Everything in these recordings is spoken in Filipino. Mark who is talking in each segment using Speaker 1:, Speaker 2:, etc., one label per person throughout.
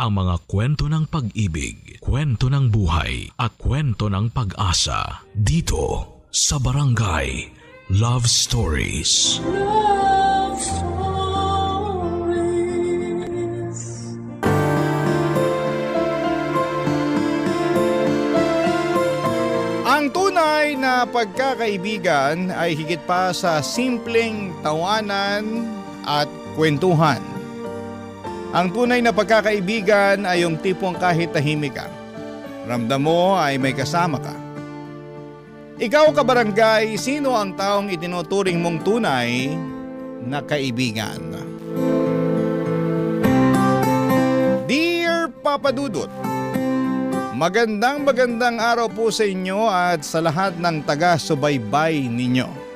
Speaker 1: ang mga kwento ng pag-ibig, kwento ng buhay at kwento ng pag-asa dito sa Barangay Love Stories.
Speaker 2: Love Stories.
Speaker 3: Ang tunay na pagkakaibigan ay higit pa sa simpleng tawanan at kwentuhan. Ang tunay na pagkakaibigan ay yung tipong kahit tahimik ka, ramdam mo ay may kasama ka. Ikaw, kabarangay, sino ang taong itinuturing mong tunay na kaibigan? Dear Papa Dudut, magandang araw po sa inyo at sa lahat ng taga-subaybay ninyo.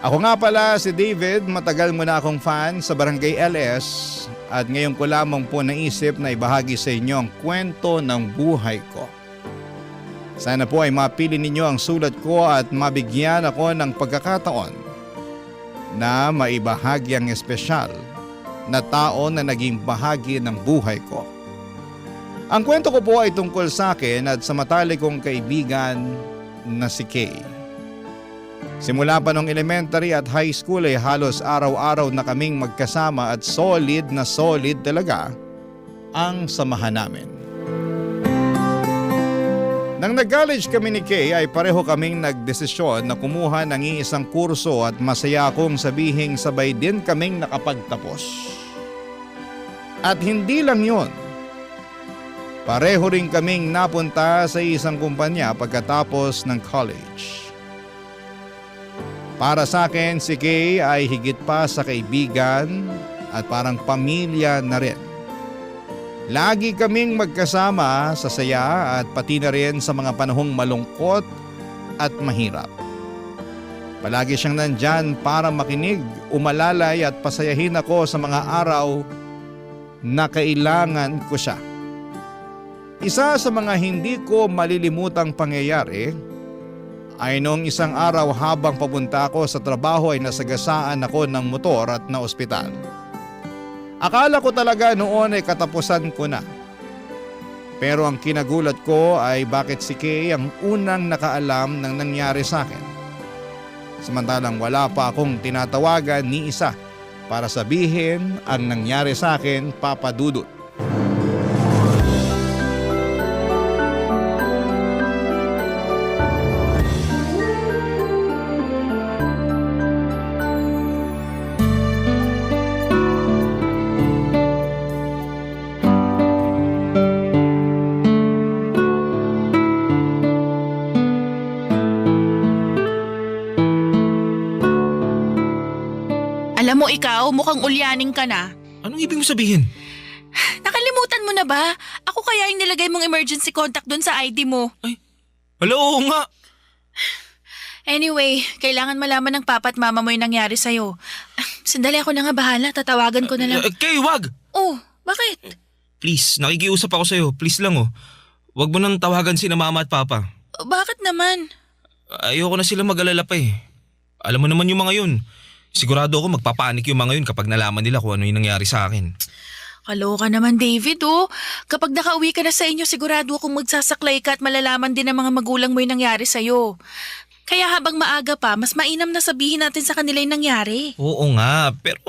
Speaker 3: Ako nga pala si David, matagal mo na akong fan sa Barangay LS at ngayon ko lamang po naisip na ibahagi sa inyo ang kwento ng buhay ko. Sana po ay mapili ninyo ang sulat ko at mabigyan ako ng pagkakataon na maibahagi ang espesyal na tao na naging bahagi ng buhay ko. Ang kwento ko po ay tungkol sa akin at sa matalik kong kaibigan na si Kay. Simula pa nung elementary at high school ay halos araw-araw na kaming magkasama at solid na solid talaga ang samahan namin. Nang nag-college kami ni Kay ay pareho kaming nagdesisyon na kumuha ng iisang kurso at masaya akong sabihing sabay din kaming nakapagtapos. At hindi lang yun. Pareho rin kaming napunta sa isang kumpanya pagkatapos ng college. Para sa akin, si Kay ay higit pa sa kaibigan at parang pamilya na rin. Lagi kaming magkasama sa saya at pati na rin sa mga panahong malungkot at mahirap. Palagi siyang nandyan para makinig, umalalay at pasayahin ako sa mga araw na kailangan ko siya. Isa sa mga hindi ko malilimutang pangyayari ay noong isang araw habang papunta ako sa trabaho ay nasagasaan ako ng motor at na ospital. Akala ko talaga noon ay katapusan ko na. Pero ang kinagulat ko ay bakit si Kay ang unang nakaalam ng nangyari sa akin. Samantalang wala pa akong tinatawagan ni isa para sabihin ang nangyari sa akin, Papa Dudut.
Speaker 4: Alam mo ikaw, mukhang ulyaning ka na.
Speaker 5: Anong ibig mo sabihin?
Speaker 4: Nakalimutan mo na ba? Ako kaya yung nilagay mong emergency contact doon sa ID mo.
Speaker 5: Hala, oo nga.
Speaker 4: Anyway, kailangan malaman ng papa at mama mo yung nangyari sa'yo. Sandali, ako na nga bahala. Tatawagan ko na lang.
Speaker 5: Kay, wag!
Speaker 4: Oh, bakit?
Speaker 5: Please, nakikiusap ako sa'yo. Please lang Wag mo nang tawagan si na mama at papa.
Speaker 4: Bakit naman?
Speaker 5: Ayoko na sila mag-alala pa eh. Alam mo naman yung mga yun. Sigurado ako magpapanik yung mga yun kapag nalaman nila kung ano yung nangyari sa akin.
Speaker 4: Kaloka naman, David, oh. Kapag nakauwi ka na sa inyo, sigurado akong magsasaklay ka at malalaman din ng mga magulang mo yung nangyari sa'yo. Kaya habang maaga pa, mas mainam na sabihin natin sa kanila yung nangyari.
Speaker 5: Oo nga, pero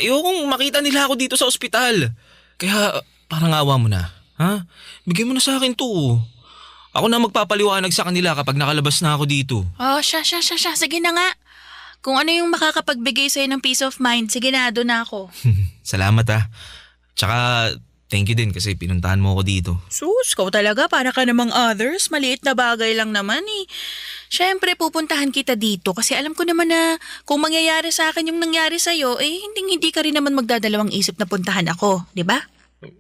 Speaker 5: ayokong makita nila ako dito sa ospital. Kaya parang awa mo na, ha? Bigyan mo na sa akin to. Ako na magpapaliwanag sa kanila kapag nakalabas na ako dito.
Speaker 4: Oh, siya. Sige na nga. Kung ano yung makakapagbigay sa'yo ng peace of mind, sige na, doon na ako.
Speaker 5: Salamat Tsaka thank you din kasi pinuntahan mo ako dito.
Speaker 4: Sus, kau talaga, para ka namang others. Maliit na bagay lang naman eh. Siyempre, pupuntahan kita dito kasi alam ko naman na kung mangyayari sa akin yung nangyari sa'yo, hindi ka rin naman magdadalawang isip na puntahan ako, di ba?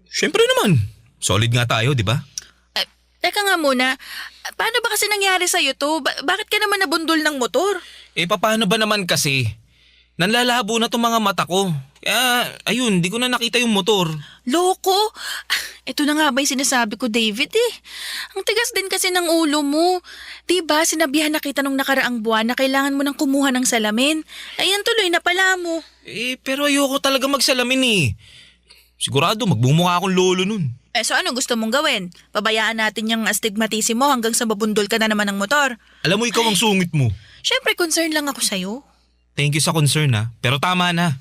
Speaker 5: Siyempre naman. Solid nga tayo, di ba?
Speaker 4: Teka nga muna, paano ba kasi nangyari sa'yo to? Bakit ka naman nabundol ng motor?
Speaker 5: Paano ba naman kasi? Nanlalabo na tong mga mata ko. Kaya, ayun, di ko na nakita yung motor.
Speaker 4: Loko! Ito na nga ba yung sinasabi ko, David eh. Ang tigas din kasi ng ulo mo. Diba, sinabihan na kita nung nakaraang buwan na kailangan mo nang kumuha ng salamin. Ayan tuloy na pala mo.
Speaker 5: Pero ayoko talaga magsalamin eh. Sigurado magbumukha akong lolo nun.
Speaker 4: So ano gusto mong gawin? Pabayaan natin yung astigmatism mo hanggang sa mabundol ka na naman ng motor.
Speaker 5: Alam mo, ikaw ang sungit mo.
Speaker 4: Siyempre, concern lang ako sa'yo.
Speaker 5: Thank you sa concern ha, pero tama na.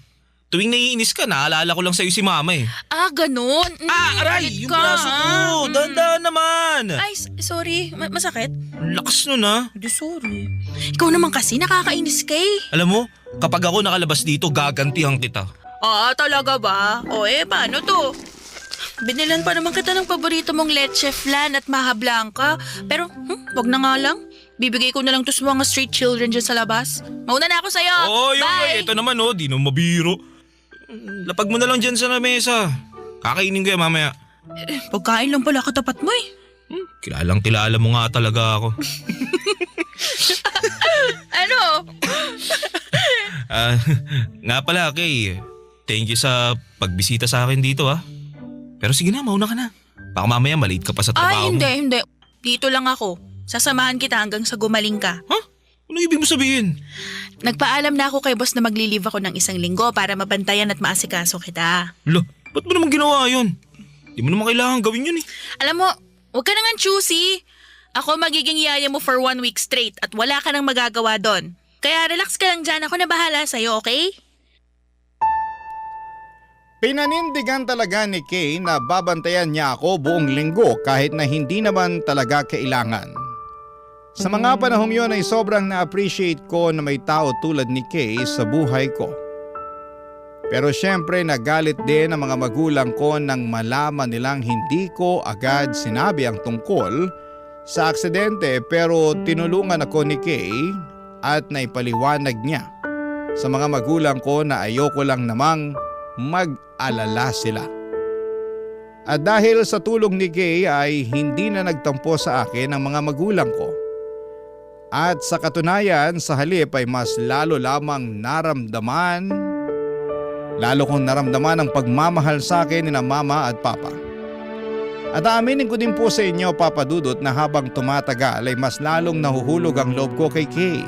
Speaker 5: Tuwing naiinis ka, naalala ko lang sa'yo si mama eh.
Speaker 4: Ganun?
Speaker 5: Aray!
Speaker 4: Galit
Speaker 5: Yung
Speaker 4: ka,
Speaker 5: braso
Speaker 4: ha?
Speaker 5: ko! Dahan-dahan naman!
Speaker 4: Ay, sorry. Masakit?
Speaker 5: Ang lakas nun ha.
Speaker 4: Di, sorry. Ikaw naman kasi, nakakainis ka eh.
Speaker 5: Alam mo, kapag ako nakalabas dito, gagantihan kita.
Speaker 4: Talaga ba? Paano to? Binilan pa naman kita ng paborito mong leche flan at maha blanca. Pero, wag na nga lang. Bibigay ko na lang to sa mga street children dyan sa labas. Mauna na ako sa'yo. Bye!
Speaker 5: Ito naman di na mabiro. Lapag mo na lang dyan sa mesa. Kakainin ko yan mamaya.
Speaker 4: Pagkain lang pala katapat mo eh.
Speaker 5: Kilala mo nga talaga ako.
Speaker 4: Ano?
Speaker 5: Nga pala, Kay. Thank you sa pagbisita sa akin dito Pero sige na, mauna ka na. Baka mamaya malate ka pa sa trabaho mo.
Speaker 4: Hindi. Dito lang ako. Sasamahan kita hanggang sa gumaling ka.
Speaker 5: Ano ibig mo sabihin?
Speaker 4: Nagpaalam na ako kay boss na magli-leave ako ng 1 linggo para mabantayan at maasikaso kita.
Speaker 5: Ba't mo naman ginawa yun? Di mo naman kailangan gawin yun eh.
Speaker 4: Alam mo, huwag ka nang choosy. Ako magiging yaya mo for 1 week straight at wala ka nang magagawa doon. Kaya relax ka lang dyan, ako na bahala sa'yo, okay?
Speaker 3: Pinanindigan talaga ni Kay na babantayan niya ako buong linggo kahit na hindi naman talaga kailangan. Sa mga panahong yon ay sobrang na-appreciate ko na may tao tulad ni Kay sa buhay ko. Pero syempre nagalit din ang mga magulang ko nang malaman nilang hindi ko agad sinabi ang tungkol sa aksidente, pero tinulungan ako ni Kay at naipaliwanag niya sa mga magulang ko na ayoko lang namang mag-alala sila. At dahil sa tulong ni Kay ay hindi na nagtampo sa akin ang mga magulang ko. At sa katunayan, sa halip ay mas lalo lamang lalo kong naramdaman ang pagmamahal sa akin ni na mama at papa. At aaminin ko din po sa inyo, Papa Dudut, na habang tumatagal ay mas lalong nahuhulog ang loob ko kay Kay.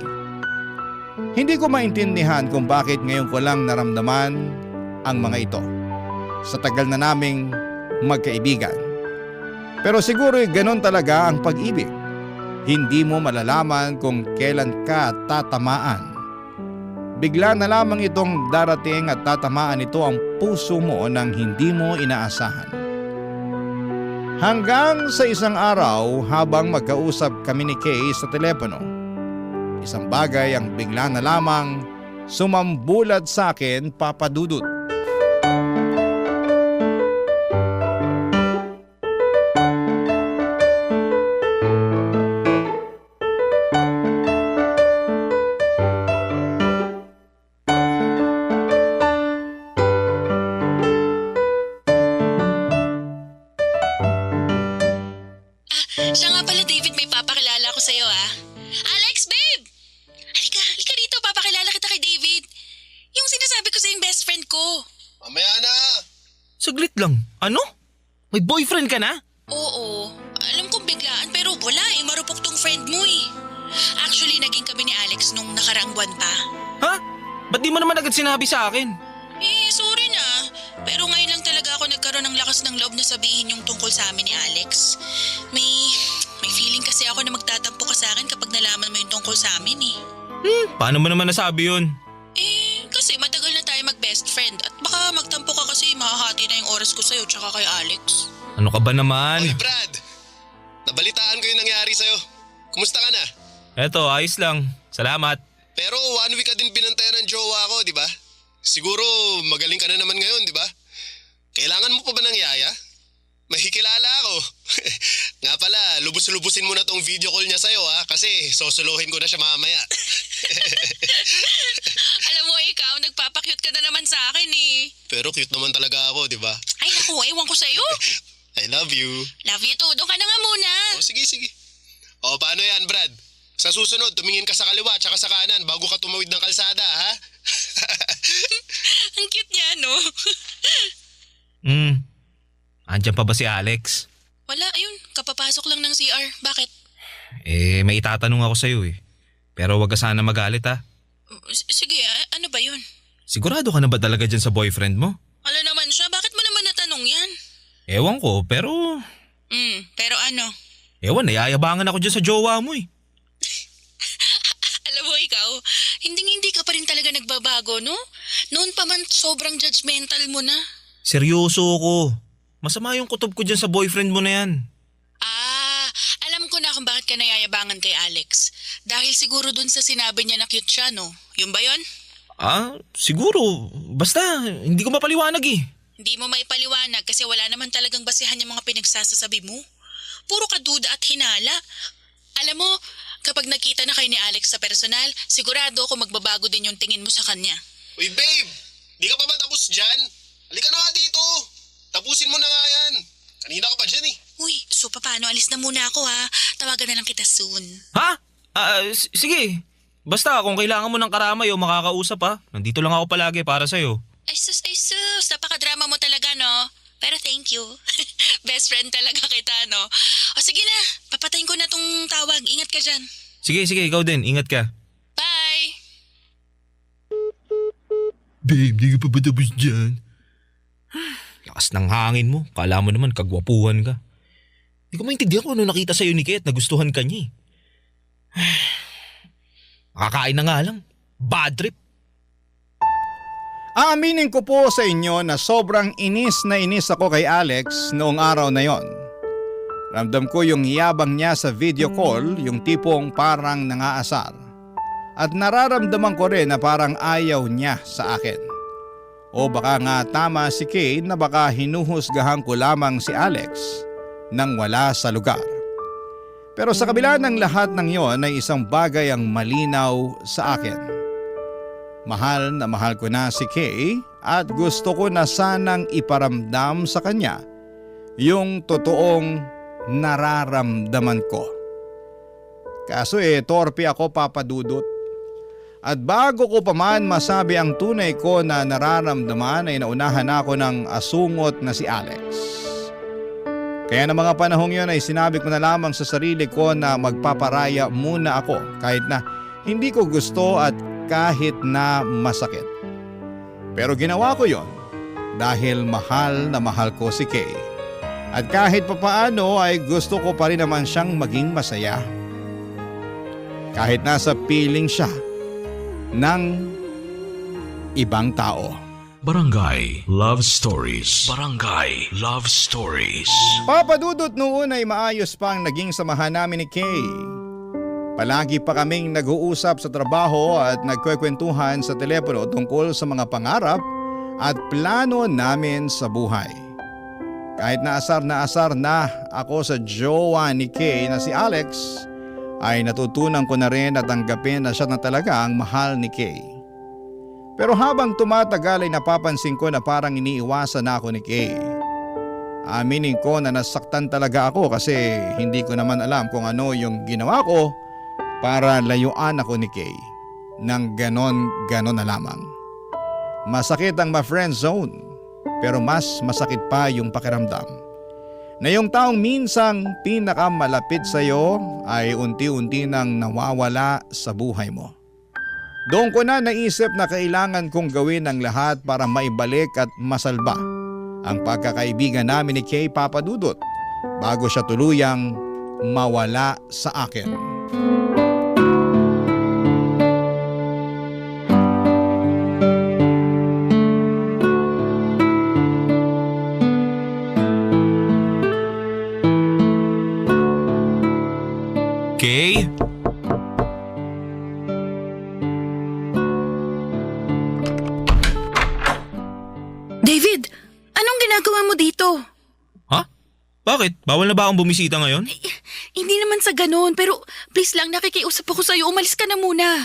Speaker 3: Hindi ko maintindihan kung bakit ngayon ko lang naramdaman ang mga ito sa tagal na naming magkaibigan. Pero siguro ganon talaga ang pag-ibig. Hindi mo malalaman kung kailan ka tatamaan. Bigla na lamang itong darating at tatamaan ito ang puso mo nang hindi mo inaasahan. Hanggang sa isang araw habang magkausap kami ni Kay sa telepono, isang bagay ang bigla na lamang sumambulat sa akin, Papa Dudut.
Speaker 4: Siya nga pala, David, may papakilala ko sa'yo, Alex, babe! Halika dito, papakilala kita kay David. Yung sinasabi ko sa yung best friend ko.
Speaker 6: Mamaya na!
Speaker 5: Saglit lang. Ano? May boyfriend ka na?
Speaker 4: Oo, alam kong biglaan pero wala marupok tong friend mo eh. Actually, naging kami ni Alex nung nakaraang buwan pa.
Speaker 5: Ha? Ba't di mo naman agad sinabi sa akin?
Speaker 4: Sorry na. Pero ngayon lang talaga ako nagkaroon ng lakas ng loob na sabihin yung tungkol sa amin ni Alex. May feeling kasi ako na magtatampo ka sa akin kapag nalaman mo yung tungkol sa amin eh.
Speaker 5: Paano mo naman nasabi yun?
Speaker 4: Kasi matagal na tayo mag-best friend at baka magtampo ka kasi mahahati na yung oras ko sa'yo tsaka kay Alex.
Speaker 5: Ano ka ba naman?
Speaker 6: Oy Brad! Nabalitaan ko yung nangyari sa'yo. Kumusta ka na?
Speaker 5: Eto, ayos lang. Salamat.
Speaker 6: Pero 1 week ka din binantayan ng jowa ko, di ba? Siguro magaling ka na naman ngayon, di ba? Kailangan mo pa ba ng yaya? May kilala ako. Nga pala, lubos-lubusin mo na tong video call niya sa'yo kasi sosolohin ko na siya mamaya.
Speaker 4: Alam mo, ikaw, nagpapakyut ka na naman sa akin eh.
Speaker 6: Pero cute naman talaga ako, di ba?
Speaker 4: Ay naku, ewan ko sa'yo.
Speaker 6: I love you.
Speaker 4: Love you too. Doon ka na nga muna.
Speaker 6: Sige. O, paano yan, Brad? Sa susunod, tumingin ka sa kaliwa at sa kanan bago ka tumawid ng kalsada, ha?
Speaker 4: Ang cute niya, no?
Speaker 5: Andiyan pa ba si Alex?
Speaker 4: Wala, ayun. Kapapasok lang ng CR. Bakit?
Speaker 5: May itatanong ako sa'yo eh. Pero wag ka sana magalit ha.
Speaker 4: Sige, ano ba yun?
Speaker 5: Sigurado ka na ba talaga dyan sa boyfriend mo?
Speaker 4: Wala naman siya. Bakit mo naman natanong
Speaker 5: Ewan ko, pero...
Speaker 4: Pero ano?
Speaker 5: Ewan, nayayabangan ako dyan sa jowa mo eh.
Speaker 4: Alam mo ikaw, hindi ka pa rin talaga nagbabago, no? Noon pa man sobrang judgmental mo na.
Speaker 5: Seryoso ako. Masama yung kutob ko dyan sa boyfriend mo na yan.
Speaker 4: Alam ko na kung bakit ka nayayabangan kay Alex. Dahil siguro dun sa sinabi niya na cute siya, no? Yung ba yun?
Speaker 5: Siguro. Basta, hindi ko mapaliwanag eh.
Speaker 4: Hindi mo maipaliwanag kasi wala naman talagang basihan yung mga pinagsasasabi mo. Puro ka duda at hinala. Alam mo, kapag nakita na kayo ni Alex sa personal, sigurado ako magbabago din yung tingin mo sa kanya.
Speaker 6: Uy babe, di ka pa ba tapos dyan? Halika na nga dito. Tapusin mo na nga yan. Kanina ka pa dyan eh.
Speaker 4: Uy, so paano? Alis na muna ako ha. Tawagan na lang kita soon.
Speaker 5: Ha? Sige. Basta kung kailangan mo ng karamay o makakausap ha, nandito lang ako palagi para sa'yo.
Speaker 4: Ay sus. Napakadrama mo talaga, no? Pero thank you. Best friend talaga kita, no? O sige na, papatayin ko na tong tawag. Ingat ka dyan.
Speaker 5: Sige, ikaw din. Ingat ka.
Speaker 4: Bye!
Speaker 5: Babe, di ka pa ba tapos dyan? Lakas ng hangin mo. Kala mo naman kagwapuhan ka. Hindi ko maintindihan kung ano nakita sa'yo ni Kay at nagustuhan ka niya eh. Makakain na nga lang. Bad trip.
Speaker 3: Aaminin ko po sa inyo na sobrang inis na inis ako kay Alex noong araw na yon. Ramdam ko yung yabang niya sa video call, yung tipong parang nangaasar. At nararamdaman ko rin na parang ayaw niya sa akin. O baka nga tama si Kay na baka hinuhusgahan ko lamang si Alex nang wala sa lugar. Pero sa kabila ng lahat ng yon ay isang bagay ang malinaw sa akin. Mahal na mahal ko na si Kay at gusto ko na sanang iparamdam sa kanya yung totoong nararamdaman ko. Kaso torpe ako, Papa Dudut. At bago ko pa man masabi ang tunay ko na nararamdaman ay naunahan ako ng asungot na si Alex. Kaya ng mga panahong yun ay sinabi ko na lamang sa sarili ko na magpaparaya muna ako kahit na hindi ko gusto at kahit na masakit. Pero ginawa ko yon dahil mahal na mahal ko si Kay. At kahit papaano ay gusto ko pa rin naman siyang maging masaya. Kahit nasa piling siya ng ibang tao.
Speaker 1: Barangay Love Stories. Barangay Love Stories.
Speaker 3: Papadudot noon ay maayos pa ang naging samahan namin ni Kay. Palagi pa kaming nag-uusap sa trabaho at nagkwekwentuhan sa telepono tungkol sa mga pangarap at plano namin sa buhay. Kahit na asar na ako sa jowa ni Kay na si Alex, ay natutunan ko na rin na tanggapin na siya na talaga ang mahal ni Kay. Pero habang tumatagal ay napapansin ko na parang iniiwasan na ako ni Kay. Aminin ko na nasaktan talaga ako kasi hindi ko naman alam kung ano yung ginawa ko para layuan ako ni Kay nang ganon na lamang. Masakit ang ma-friend zone, pero mas masakit pa yung pakiramdam na yung taong minsang pinakamalapit sa iyo ay unti-unti nang nawawala sa buhay mo. Doon ko na naisip na kailangan kong gawin ang lahat para maibalik at masalba ang pagkakaibigan namin ni Kay, Papa Dudut, bago siya tuluyang mawala sa akin.
Speaker 5: Kay?
Speaker 4: David, anong ginagawa mo dito?
Speaker 5: Ha? Bakit? Bawal na ba akong bumisita ngayon?
Speaker 4: Hindi naman sa ganun, pero please lang, nakikiusap ako sa'yo. Umalis ka na muna.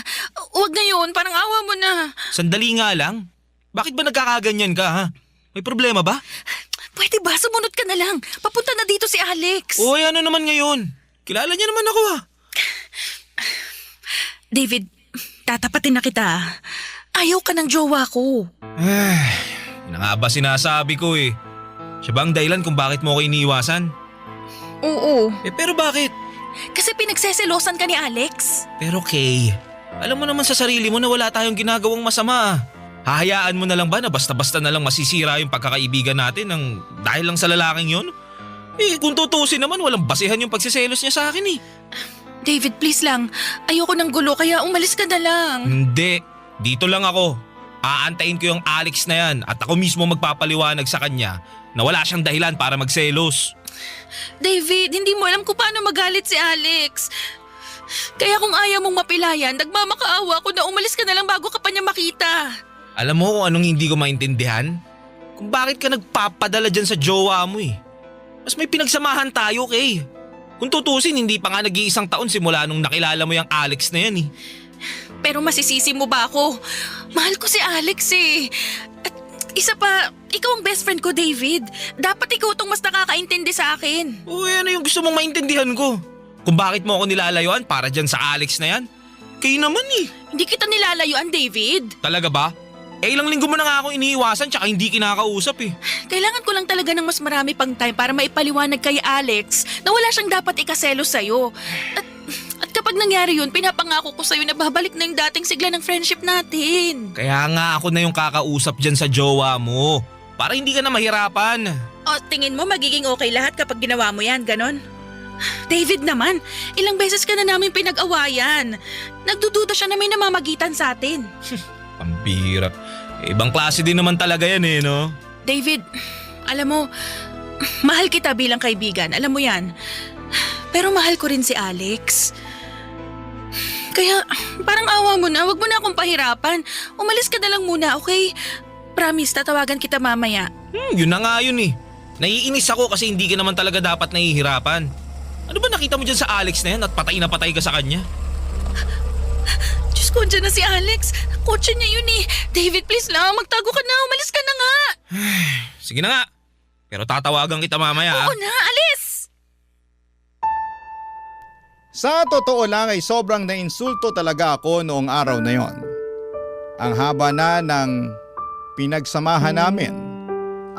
Speaker 4: Huwag ngayon, parang awa mo na.
Speaker 5: Sandali nga lang. Bakit ba nagkakaganyan ka ha? May problema ba?
Speaker 4: Pwede ba? Sumunod ka na lang. Papunta na dito si Alex.
Speaker 5: Uy, ano naman ngayon? Kilala niya naman ako ha.
Speaker 4: David, tatapatin na kita. Ayaw ka ng jowa ko.
Speaker 5: Yun na nga ba sinasabi ko eh. Siya ba ang dahilan kung bakit mo ako iniiwasan?
Speaker 4: Oo.
Speaker 5: Pero bakit?
Speaker 4: Kasi pinagseselosan ka ni Alex.
Speaker 5: Pero Kay, alam mo naman sa sarili mo na wala tayong ginagawang masama. Hahayaan mo na lang ba na basta-basta na lang masisira yung pagkakaibigan natin dahil lang sa lalaking yon? Kung tutusin naman, walang basehan yung pagsiselos niya sa akin eh.
Speaker 4: David, please lang. Ayoko ng gulo kaya umalis ka na lang.
Speaker 5: Hindi. Dito lang ako. Aantayin ko yung Alex na yan at ako mismo magpapaliwanag sa kanya na wala siyang dahilan para magselos.
Speaker 4: David, hindi mo alam kung paano magalit si Alex. Kaya kung ayaw mong mapilayan, nagmamakaawa ako na umalis ka na lang bago ka pa niya makita.
Speaker 5: Alam mo kung anong hindi ko maintindihan? Kung bakit ka nagpapadala dyan sa jowa mo eh. Mas may pinagsamahan tayo, Kay. Kung tutusin, hindi pa nga nag-iisang taon simula nung nakilala mo yung Alex na yan eh.
Speaker 4: Pero masisisi mo ba ako? Mahal ko si Alex eh. At isa pa, ikaw ang best friend ko, David. Dapat ikaw tong mas nakakaintindi sa akin.
Speaker 5: Uy, ano yung gusto mong maintindihan ko? Kung bakit mo ako nilalayuan para dyan sa Alex na yan? Kayo naman eh.
Speaker 4: Hindi kita nilalayuan, David.
Speaker 5: Talaga ba? Ilang linggo mo na nga ako iniiwasan tsaka hindi kinakausap eh.
Speaker 4: Kailangan ko lang talaga ng mas marami pang time para maipaliwanag kay Alex na wala siyang dapat ikaselo sa'yo. At kapag nangyari yun, pinapangako ko sa'yo na babalik na yung dating sigla ng friendship natin.
Speaker 5: Kaya nga ako na yung kakausap dyan sa jowa mo. Para hindi ka na mahirapan.
Speaker 4: O, tingin mo magiging okay lahat kapag ginawa mo yan, ganon? David naman, ilang beses ka na namin pinag-awayan. Nagdududa siya na may namamagitan sa atin.
Speaker 5: Pambira. Ibang klase din naman talaga yan eh, no?
Speaker 4: David, alam mo, mahal kita bilang kaibigan, alam mo yan. Pero mahal ko rin si Alex. Kaya parang awa mo na, wag mo na akong pahirapan. Umalis ka na lang muna, okay? Promise, tatawagan kita mamaya.
Speaker 5: Yun na nga yun eh. Naiinis ako kasi hindi ka naman talaga dapat nahihirapan. Ano ba nakita mo dyan sa Alex na yan at patay na patay ka sa kanya?
Speaker 4: Diyos ko, dyan na si Alex. Kotse niya yun eh. David, please lang, magtago ka na. Umalis ka na nga.
Speaker 5: Sige na nga. Pero tatawagan kita mamaya.
Speaker 4: Oo na, alis!
Speaker 3: Sa totoo lang ay sobrang nainsulto talaga ako noong araw na yon. Ang haba na ng pinagsamahan namin.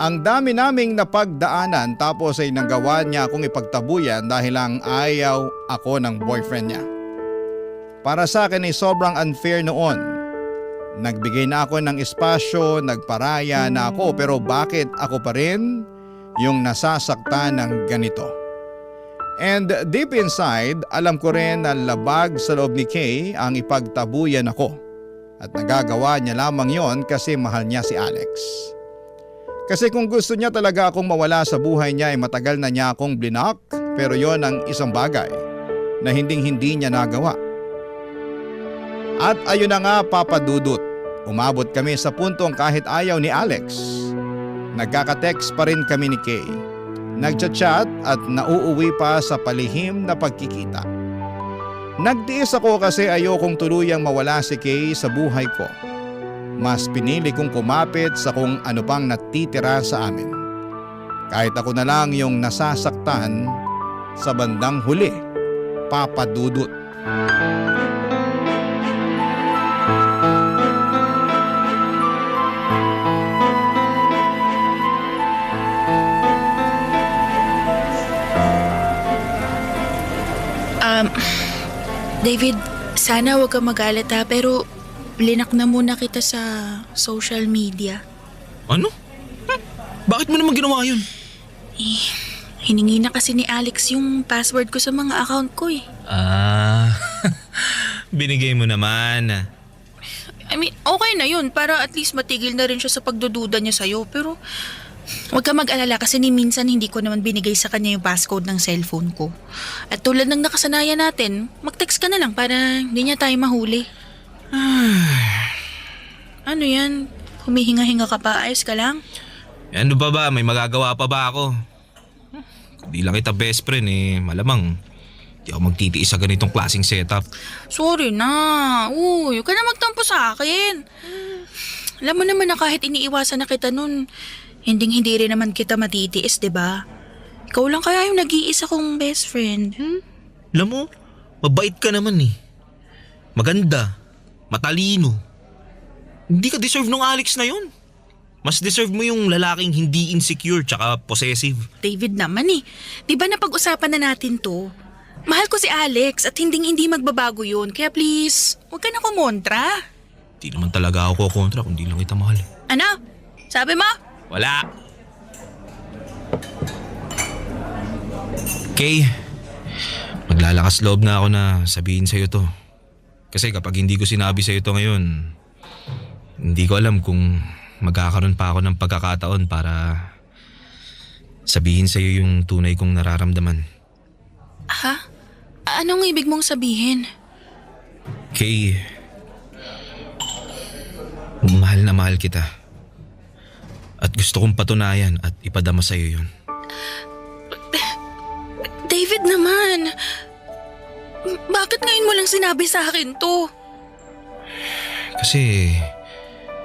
Speaker 3: Ang dami naming napagdaanan tapos ay nanggawa niya akong ipagtabuyan dahil lang ayaw ako ng boyfriend niya. Para sa akin ay sobrang unfair noon. Nagbigay na ako ng espasyo, nagparaya na ako pero bakit ako pa rin yung nasasaktan ng ganito? And deep inside, alam ko rin na labag sa loob ni Kay ang ipagtabuyan ako. At nagagawa niya lamang yon kasi mahal niya si Alex. Kasi kung gusto niya talaga akong mawala sa buhay niya ay matagal na niya akong blinak pero yon ang isang bagay na hindi niya nagawa. At ayun na nga Papa Dudut, umabot kami sa puntong kahit ayaw ni Alex. Nagkaka-text pa rin kami ni Kay. Nagchat-chat at nauuwi pa sa palihim na pagkikita. Nagtiis ako kasi ayokong tuluyang mawala si Kay sa buhay ko. Mas pinili kong kumapit sa kung ano pang natitira sa amin. Kahit ako na lang yung nasasaktan sa bandang huli, Papa Dudut.
Speaker 4: David, sana wag kang magalit ha, pero linak na muna kita sa social media.
Speaker 5: Ano? Bakit mo naman ginawa yun?
Speaker 4: Hiningi na kasi ni Alex yung password ko sa mga account ko eh.
Speaker 5: Binigay mo naman.
Speaker 4: I mean, okay na yun para at least matigil na rin siya sa pagdududa niya sa'yo. Pero huwag ka mag-alala kasi ni minsan hindi ko naman binigay sa kanya yung passcode ng cellphone ko. At tulad ng nakasanayan natin, mag-text ka na lang para hindi niya tayo mahuli. Ano yan? Humihinga-hinga ka pa? Ayos ka lang?
Speaker 5: Ano pa ba? May magagawa pa ba ako? Kung di lang kita best friend malamang di ako magtitiis sa ganitong klaseng setup.
Speaker 4: Sorry na. Uy, huwag ka na magtampo sa akin. Alam mo naman na kahit iniiwasan na kita nun, hindi rin naman kita matitiis, diba? Ikaw lang kaya yung nag-iisa kong best friend.
Speaker 5: Alam mo, mabait ka naman Maganda, matalino. Hindi ka deserve ng Alex na yun. Mas deserve mo yung lalaking hindi insecure tsaka possessive.
Speaker 4: David naman Diba napag-usapan na natin to? Mahal ko si Alex at hindi magbabago yun. Kaya please, huwag ka na kumontra.
Speaker 5: Di naman talaga ako kontra kung di lang kita mahal.
Speaker 4: Ano? Sabi mo?
Speaker 5: Wala! Kay, maglalakas loob na ako na sabihin sa'yo to. Kasi kapag hindi ko sinabi sa'yo to ngayon, hindi ko alam kung magkakaroon pa ako ng pagkakataon para sabihin sa'yo yung tunay kong nararamdaman.
Speaker 4: Ha? Anong ibig mong sabihin?
Speaker 5: Kay, mahal na mahal kita. At gusto kong patunayan at ipadama sa'yo yun.
Speaker 4: David naman, bakit ngayon mo lang sinabi sa akin to?
Speaker 5: Kasi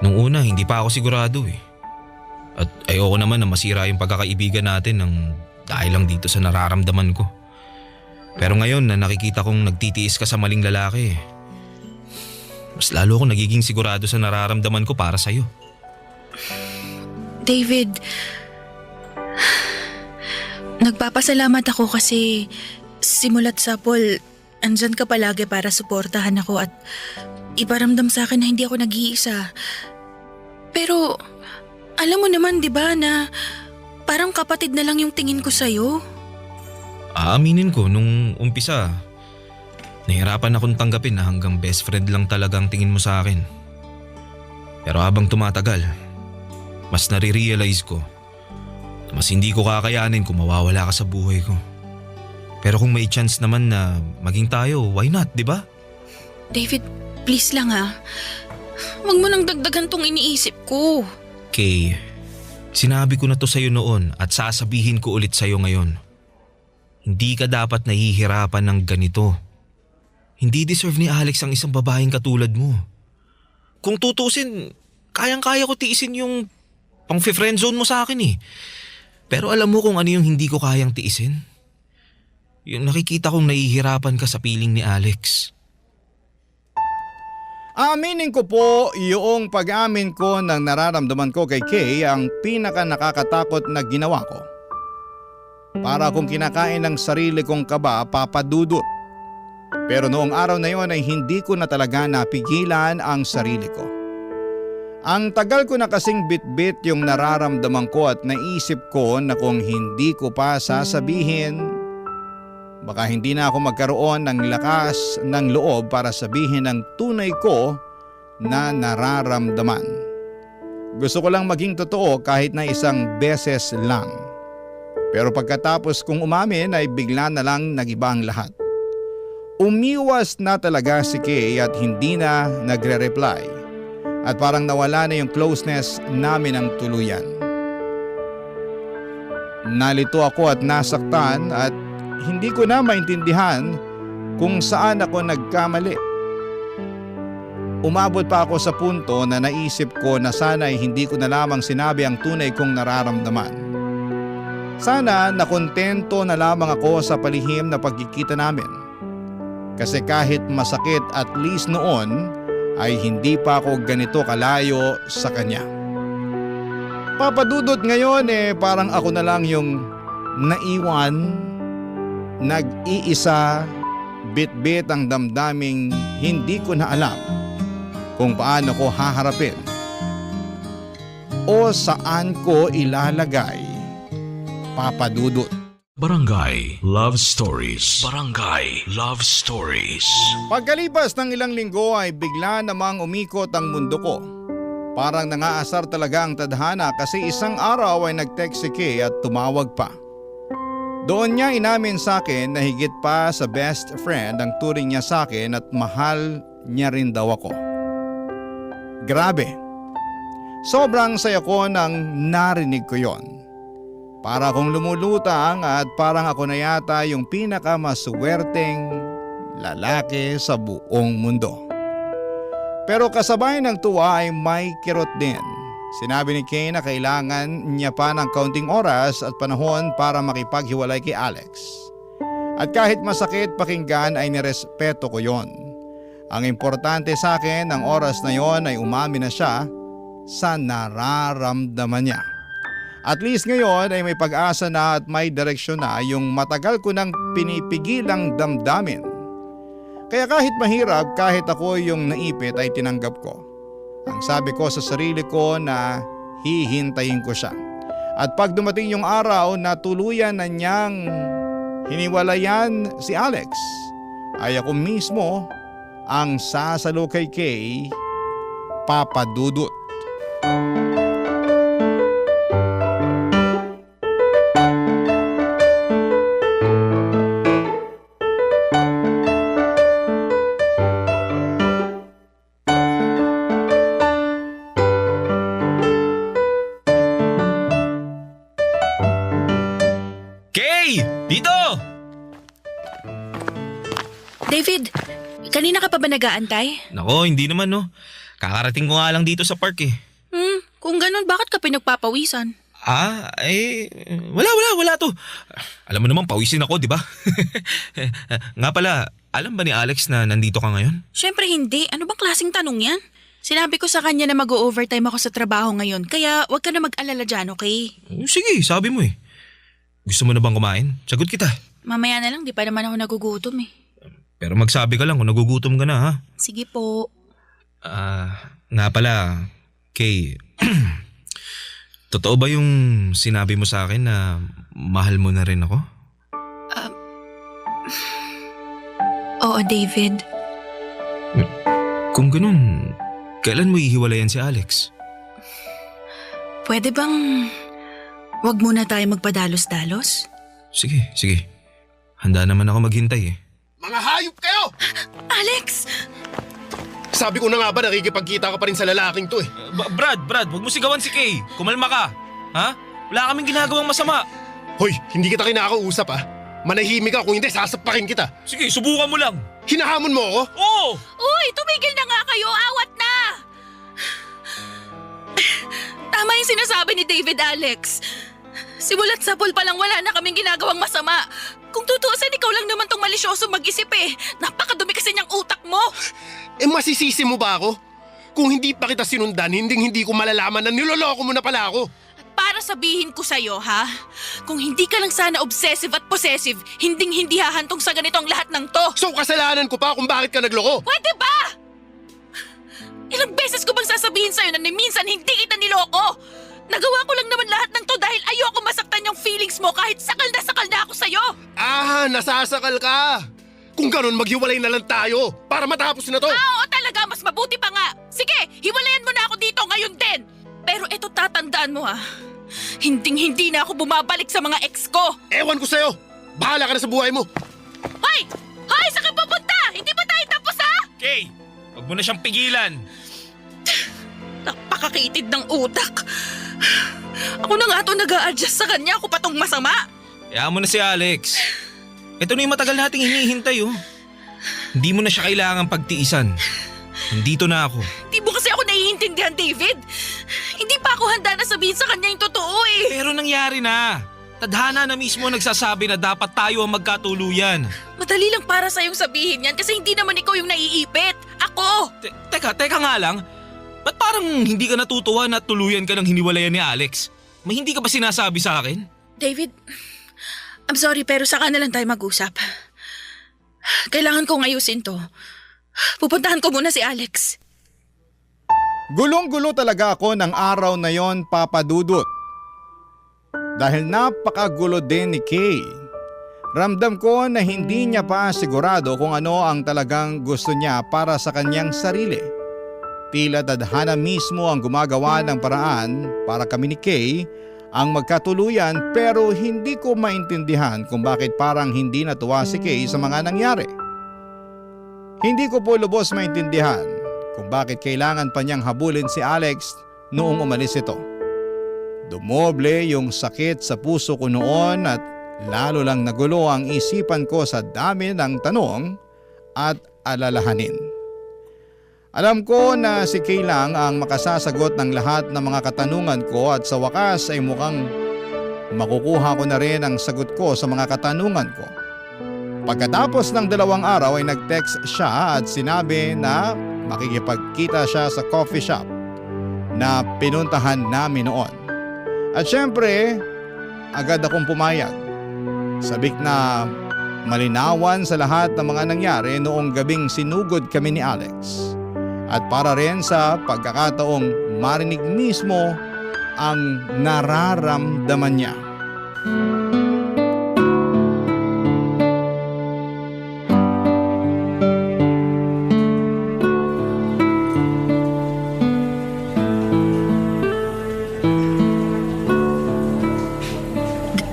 Speaker 5: nung una hindi pa ako sigurado eh. At ayoko naman na masira yung pagkakaibigan natin ng dahil lang dito sa nararamdaman ko. Pero ngayon na nakikita kong nagtitiis ka sa maling lalaki, mas lalo akong nagiging sigurado sa nararamdaman ko para sa'yo.
Speaker 4: David, nagpapasalamat ako kasi simulat sa Paul, andyan ka palagi para suportahan ako at iparamdam sa akin na hindi ako nag-iisa. Pero alam mo naman 'di ba na parang kapatid na lang yung tingin ko sa'yo?
Speaker 5: Aaminin ko nung umpisa, nahirapan akong tanggapin na hanggang best friend lang talagang tingin mo sa akin. Pero habang tumatagal, mas nare-realize ko na mas hindi ko kakayanin kung mawawala ka sa buhay ko. Pero kung may chance naman na maging tayo, why not, di ba?
Speaker 4: David, please lang ha. Huwag mo nang dagdagan tong iniisip ko.
Speaker 5: Kay, sinabi ko na to sa'yo noon at sasabihin ko ulit sa'yo ngayon. Hindi ka dapat nahihirapan ng ganito. Hindi deserve ni Alex ang isang babaeng katulad mo. Kung tutusin, kayang-kaya ko tiisin yung pang-friendzone mo sa akin eh. Pero alam mo kung ano yung hindi ko kayang tiisin? Yung nakikita kong nahihirapan ka sa piling ni Alex.
Speaker 3: Aminin ko po, yung pag-amin ko ng nararamdaman ko kay Kay ang pinaka nakakatakot na ginawa ko. Para akong kinakain ng sarili kong kaba, papadudot. Pero noong araw na yon ay hindi ko na talaga napigilan ang sarili ko. Ang tagal ko na kasing bit-bit yung nararamdaman ko at naisip ko na kung hindi ko pa sasabihin, baka hindi na ako magkaroon ng lakas ng loob para sabihin ang tunay ko na nararamdaman. Gusto ko lang maging totoo kahit na isang beses lang. Pero pagkatapos kong umamin ay bigla na lang nagiba ang lahat. Umiwas na talaga si Kay at hindi na nagre-reply. At parang nawala na yung closeness namin ng tuluyan. Nalito ako at nasaktan at hindi ko na maintindihan kung saan ako nagkamali. Umabot pa ako sa punto na naisip ko na sana ay hindi ko na lamang sinabi ang tunay kong nararamdaman. Sana nakontento na lamang ako sa palihim na pagkikita namin. Kasi kahit masakit at least noon ay hindi pa ako ganito kalayo sa kanya. Papadudot ngayon parang ako na lang yung naiwan, nag-iisa, bit-bit ang damdaming hindi ko na alam kung paano ko haharapin o saan ko ilalagay. Papadudot.
Speaker 1: Barangay Love Stories. Barangay Love Stories.
Speaker 3: Pagkalipas ng ilang linggo ay bigla namang umikot ang mundo ko. Parang nangaasar talaga ang tadhana kasi isang araw ay nag-text si Kay at tumawag pa. Doon niya inamin sa akin na higit pa sa best friend ang turing niya sa akin at mahal niya rin daw ako. Grabe. Sobrang saya ko nang narinig ko yon. Para akong lumulutang at parang ako na yata yung pinakamaswerteng lalaki sa buong mundo. Pero kasabay ng tuwa ay may kirot din. Sinabi ni Kay na kailangan niya pa ng kaunting oras at panahon para makipaghiwalay kay Alex. At kahit masakit pakinggan ay nirespeto ko yon. Ang importante sa akin ng oras na yon ay umamin na siya sa nararamdaman niya. At least ngayon ay may pag-asa na at may direksyon na yung matagal ko nang pinipigilang damdamin. Kaya kahit mahirap, kahit ako yung naipit ay tinanggap ko. Ang sabi ko sa sarili ko na hihintayin ko siya. At pag dumating yung araw na tuluyan na niyang hiniwalayan si Alex, ay ako mismo ang sasalo kay Kay, Papa Dudut.
Speaker 5: Kay! Dito!
Speaker 4: David, kanina ka pa ba nag-aantay?
Speaker 5: Nako, hindi naman no. Kakarating ko nga lang dito sa park eh.
Speaker 4: Kung ganun, bakit ka pinagpapawisan?
Speaker 5: Wala to. Alam mo naman, pawisin ako, di ba? Nga pala, alam ba ni Alex na nandito ka ngayon?
Speaker 4: Syempre hindi. Ano bang klaseng tanong yan? Sinabi ko sa kanya na mag-overtime ako sa trabaho ngayon, kaya wag ka na mag-alala dyan, okay?
Speaker 5: Sige, sabi mo eh. Gusto mo na bang kumain? Sagot kita.
Speaker 4: Mamaya na lang, di pa naman ako nagugutom eh.
Speaker 5: Pero magsabi ka lang kung nagugutom ka na ha.
Speaker 4: Sige po.
Speaker 5: Nga pala, Kay, totoo ba yung sinabi mo sa akin na mahal mo na rin ako?
Speaker 4: Oo, David.
Speaker 5: Kung ganun, kailan mo ihiwalayan si Alex?
Speaker 4: Pwede bang wag muna tayo magpadalos-dalos?
Speaker 5: Sige. Handa naman ako maghintay eh.
Speaker 6: Mga hayop kayo!
Speaker 4: Alex!
Speaker 6: Sabi ko na nga ba nakikipagkita ka pa rin sa lalaking to eh.
Speaker 5: Brad, wag mo sigawan si Kay. Kumalma ka. Ha? Wala kaming ginagawang masama.
Speaker 6: Hoy, hindi kita kinakausap ah. Manahimik ka, kung hindi sasapakin kita.
Speaker 5: Sige, subukan mo lang.
Speaker 6: Hinahamon mo ako?
Speaker 5: Oo!
Speaker 4: Uy, tumigil na nga kayo! Awat na! Tama yung sinasabi ni David, Alex. Simulat sapol pa lang wala na kaming ginagawang masama. Kung tutuusin, ikaw lang naman tong malisyoso mag-isip eh. Napakadumi kasi niyang utak mo.
Speaker 6: Masisisi mo ba ako? Kung hindi pa kita sinundan, hindi ko malalaman na niloloko mo na pala ako.
Speaker 4: Para sabihin ko sa'yo, ha? Kung hindi ka lang sana obsessive at possessive, hindi hahantong sa ganito ang lahat ng to.
Speaker 6: So kasalanan ko pa kung bakit ka nagloko?
Speaker 4: Pwede ba? Ilang beses ko bang sasabihin sa'yo na minsan hindi kita niloko? Nagawa ko lang naman lahat ng to dahil ayoko masaktan yung feelings mo kahit sakal na ako sa'yo.
Speaker 6: Nasasakal ka. Kung ganun, maghiwalay na lang tayo para matapos na to.
Speaker 4: Oo talaga, mas mabuti pa nga. Sige, hiwalayan mo na ako dito ngayon din. Pero eto tatandaan mo ha, hindi na ako bumabalik sa mga ex ko.
Speaker 6: Ewan ko sa'yo. Bahala ka na sa buhay mo.
Speaker 4: Hoy! Hoy! Saan ka pupunta? Hindi ba tayo tapos ha?
Speaker 5: Kay, wag mo na siyang pigilan.
Speaker 4: Napakakitid ng utak. Ako na nga ito nag-a-adjust sa kanya. Ako pa tong masama.
Speaker 5: Kaya mo na si Alex. Ito na yung matagal nating hinihintay oh. Hindi mo na siya kailangang pagtiisan. Nandito na ako.
Speaker 4: Di mo kasi ako naiintindihan, David. Hindi pa ako handa na sabihin sa kanya yung totoo eh.
Speaker 5: Pero nangyari na. Tadhana na mismo nagsasabi na dapat tayo ang magkatuluyan.
Speaker 4: Madali lang para sa'yong sabihin yan kasi hindi naman ikaw yung naiipit. Ako!
Speaker 5: Teka nga lang. Ba't parang hindi ka natutuwa na tuluyan ka ng hiniwalayan ni Alex? May hindi ka ba sinasabi sa akin?
Speaker 4: David, I'm sorry pero saka na lang tayo mag-usap. Kailangan kong ayusin to. Pupuntahan ko muna si Alex.
Speaker 3: Gulong-gulo talaga ako ng araw na yon, Papa Dudut. Dahil napakagulo din ni Kay. Ramdam ko na hindi niya pa sigurado kung ano ang talagang gusto niya para sa kanyang sarili. Tila tadhana mismo ang gumagawa ng paraan para kami ni Kay ang magkatuluyan, pero hindi ko maintindihan kung bakit parang hindi natuwa si Kay sa mga nangyari. Hindi ko po lubos maintindihan kung bakit kailangan pa niyang habulin si Alex noong umalis ito. Dumoble yung sakit sa puso ko noon at lalo lang nagulo ang isipan ko sa dami ng tanong at alalahanin. Alam ko na si Kay lang ang makasasagot ng lahat ng mga katanungan ko at sa wakas ay mukhang makukuha ko na rin ang sagot ko sa mga katanungan ko. Pagkatapos ng 2 araw ay nag-text siya at sinabi na makikipagkita siya sa coffee shop na pinuntahan namin noon. At syempre, agad akong pumayag. Sabik na malinawan sa lahat ng mga nangyari noong gabing sinugod kami ni Alex. at para rin sa pagkakataong marinig mismo ang nararamdaman niya.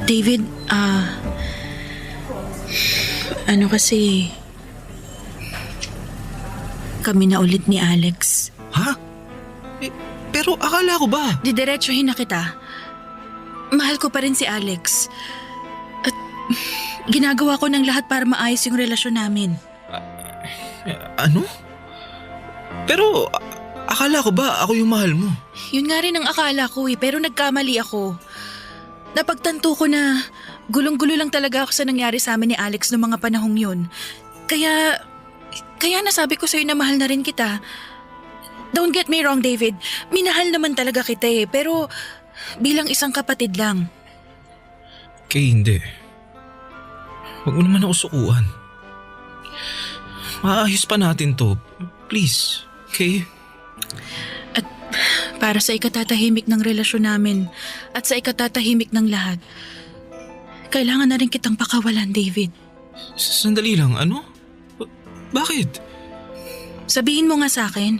Speaker 4: David, ano kasi, kami na ulit ni Alex.
Speaker 5: Ha? Pero akala ko ba?
Speaker 4: Didiretsuhin na kita. Mahal ko pa rin si Alex. At ginagawa ko ng lahat para maayos yung relasyon namin.
Speaker 5: Ano? Pero akala ko ba ako yung mahal mo?
Speaker 4: Yun nga rin ang akala ko pero nagkamali ako. Napagtanto ko na gulong-gulo lang talaga ako sa nangyari sa amin ni Alex noong mga panahong yun. Kaya nasabi ko sa'yo na mahal na rin kita. Don't get me wrong, David. Minahal naman talaga kita pero bilang isang kapatid lang.
Speaker 5: Kay hindi. Huwag mo naman ako sukuan. Maayos pa natin to. Please, okay?
Speaker 4: At para sa ikatatahimik ng relasyon namin at sa ikatatahimik ng lahat, kailangan na rin kitang pakawalan, David.
Speaker 5: Sandali lang, ano? Bakit?
Speaker 4: Sabihin mo nga sa akin,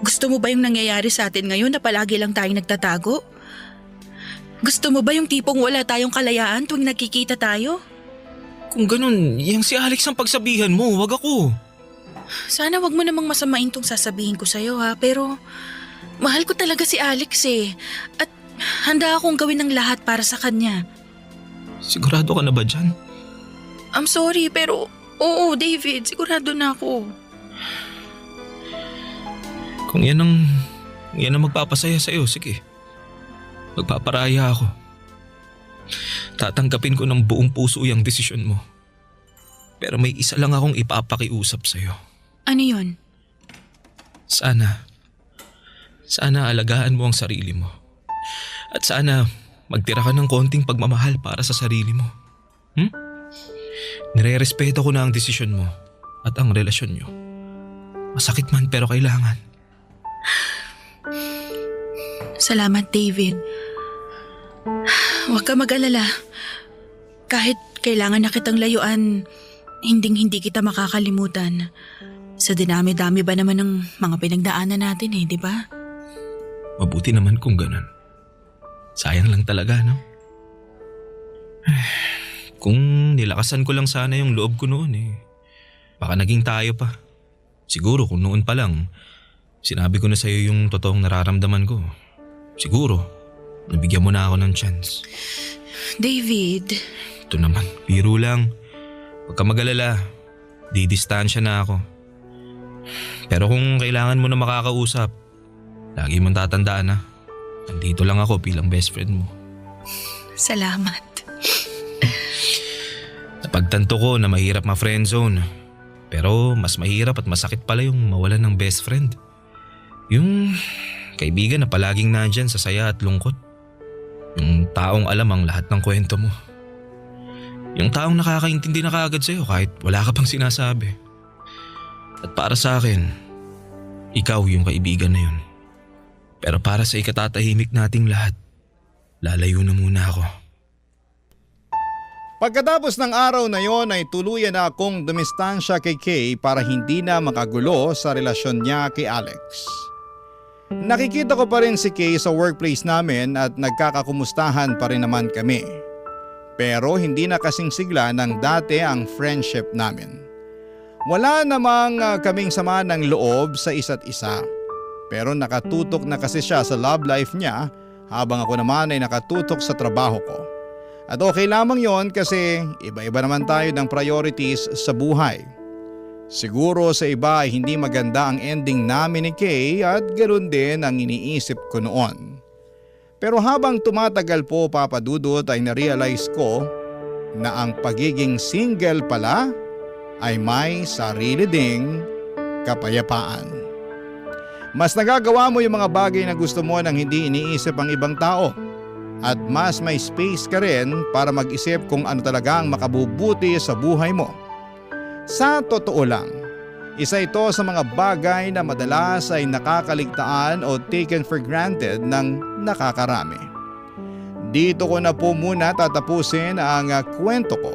Speaker 4: gusto mo ba yung nangyayari sa atin ngayon na palagi lang tayong nagtatago? Gusto mo ba yung tipong wala tayong kalayaan tuwing nagkikita tayo?
Speaker 5: Kung ganun, yung si Alex ang pagsabihan mo, wag ako.
Speaker 4: Sana wag mo namang masamain tong sasabihin ko sa'yo pero mahal ko talaga si Alex at handa akong gawin ng lahat para sa kanya.
Speaker 5: Sigurado ka na ba dyan?
Speaker 4: I'm sorry pero oo David, sigurado na ako.
Speaker 5: Kung yan ang magpapasaya sa'yo, sige. Magpaparaya ako. Tatanggapin ko ng buong puso yung desisyon mo. Pero may isa lang akong ipapakiusap sa'yo.
Speaker 4: Ano yun?
Speaker 5: Sana alagaan mo ang sarili mo. At sana magtira ka ng konting pagmamahal para sa sarili mo. Nire-respeto ko na ang desisyon mo at ang relasyon nyo. Masakit man pero kailangan.
Speaker 4: Salamat, David. Huwag ka mag-alala. Kahit kailangan na kitang layuan, hindi kita makakalimutan. Sa dinami-dami ba naman ng mga pinagdaanan natin di ba?
Speaker 5: Mabuti naman kung ganun. Sayang lang talaga, no? Kung nilakasan ko lang sana yung loob ko noon baka naging tayo pa. Siguro kung noon pa lang, sinabi ko na sa'yo yung totoong nararamdaman ko. Siguro, nabigyan mo na ako ng chance.
Speaker 4: David.
Speaker 5: Ito naman, biro lang. Huwag ka mag-alala, didistansya na ako. Pero kung kailangan mo na makakausap, lagi mong tatandaan nandito lang ako bilang best friend mo.
Speaker 4: Salamat.
Speaker 5: Napagtanto ko na mahirap ma-friendzone. Pero mas mahirap at masakit pala yung mawalan ng best friend. Yung kaibigan na palaging nandyan sa saya at lungkot. Yung taong alam ang lahat ng kwento mo. Yung taong nakakaintindi na kaagad sa'yo kahit wala ka pang sinasabi. At para sa akin, ikaw yung kaibigan na yun. Pero para sa ikatatahimik nating lahat, lalayo na muna ako.
Speaker 3: Pagkatapos ng araw na yon ay tuluyan na akong dumistansya kay Kay para hindi na makagulo sa relasyon niya kay Alex. Nakikita ko pa rin si Kay sa workplace namin at nagkakakumustahan pa rin naman kami. Pero hindi na kasing sigla ng dati ang friendship namin. Wala namang kaming sama ng loob sa isa't isa. Pero nakatutok na kasi siya sa love life niya habang ako naman ay nakatutok sa trabaho ko. At okay lamang yon kasi iba-iba naman tayo ng priorities sa buhay. Siguro sa iba ay hindi maganda ang ending namin ni Kay at ganoon din ang iniisip ko noon. Pero habang tumatagal po papadudot ay narealize ko na ang pagiging single pala ay may sarili ding kapayapaan. Mas nagagawa mo yung mga bagay na gusto mo nang hindi iniisip ang ibang tao. At mas may space ka rin para mag-isip kung ano talaga ang makabubuti sa buhay mo. Sa totoo lang, Isa ito sa mga bagay na madalas ay nakakaligtaan o taken for granted ng nakakarami. Dito ko na po muna tatapusin ang kwento ko.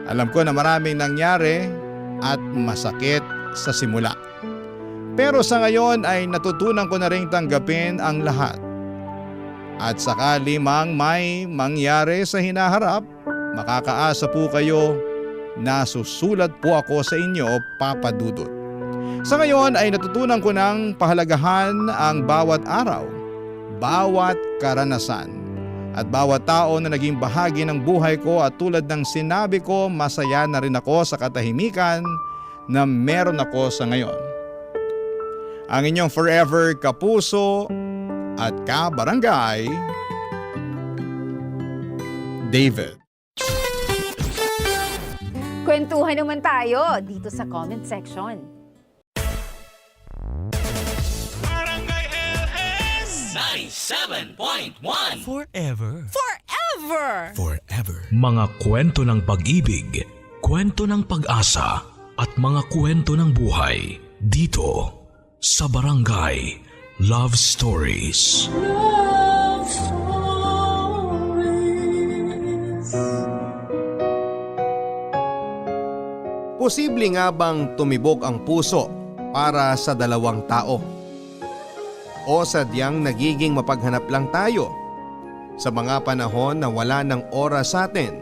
Speaker 3: Alam ko na maraming nangyari at masakit sa simula. Pero sa ngayon ay natutunan ko na rin tanggapin ang lahat. At sakali mang may mangyari sa hinaharap, makakaasa po kayo na susulat po ako sa inyo, Papa Dudut. Sa ngayon ay natutunan ko ng pahalagahan ang bawat araw, bawat karanasan, at bawat tao na naging bahagi ng buhay ko, at tulad ng sinabi ko, masaya na rin ako sa katahimikan na meron ako sa ngayon. Ang inyong forever kapuso at kabarangay, David.
Speaker 7: Kwentuhan naman tayo dito sa comment section.
Speaker 1: Forever. Mga kwento ng pag-ibig, kwento ng pag-asa, at mga kwento ng buhay dito sa Barangay Love Stories.
Speaker 2: Love Stories.
Speaker 8: Posible nga bang tumibok ang puso para sa dalawang tao? O sadyang nagiging mapaghanap lang tayo sa mga panahon na wala ng oras sa atin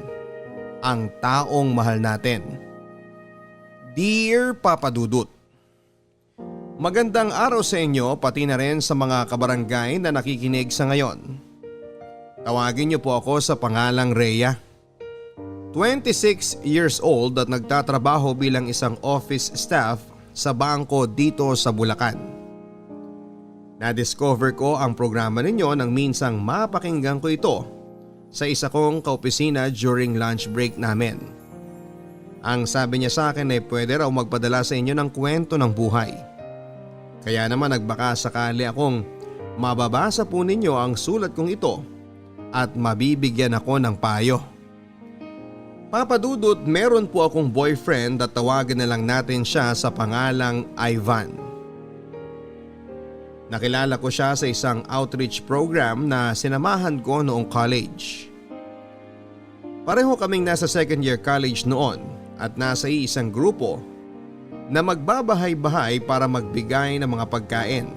Speaker 8: ang taong mahal natin? Dear Papa Dudut, magandang araw sa inyo pati na rin sa mga kabarangay na nakikinig sa ngayon. Tawagin niyo po ako sa pangalang Rhea. 26 years old at nagtatrabaho bilang isang office staff sa bangko dito sa Bulacan. Na-discover ko ang programa ninyo nang minsang mapakinggan ko ito sa isa kong kaopisina during lunch break namin. Ang sabi niya sa akin ay pwede raw magpadala sa inyo ng kwento ng buhay. Kaya naman nagbaka sakali akong mababasa po ninyo ang sulat kong ito at mabibigyan ako ng payo. Papa Dudut, meron po akong boyfriend at tawagan na lang natin siya sa pangalang Ivan. Nakilala ko siya sa isang outreach program na sinamahan ko noong college. Pareho kaming nasa second year college noon at nasa isang grupo na magbabahay-bahay para magbigay ng mga pagkain.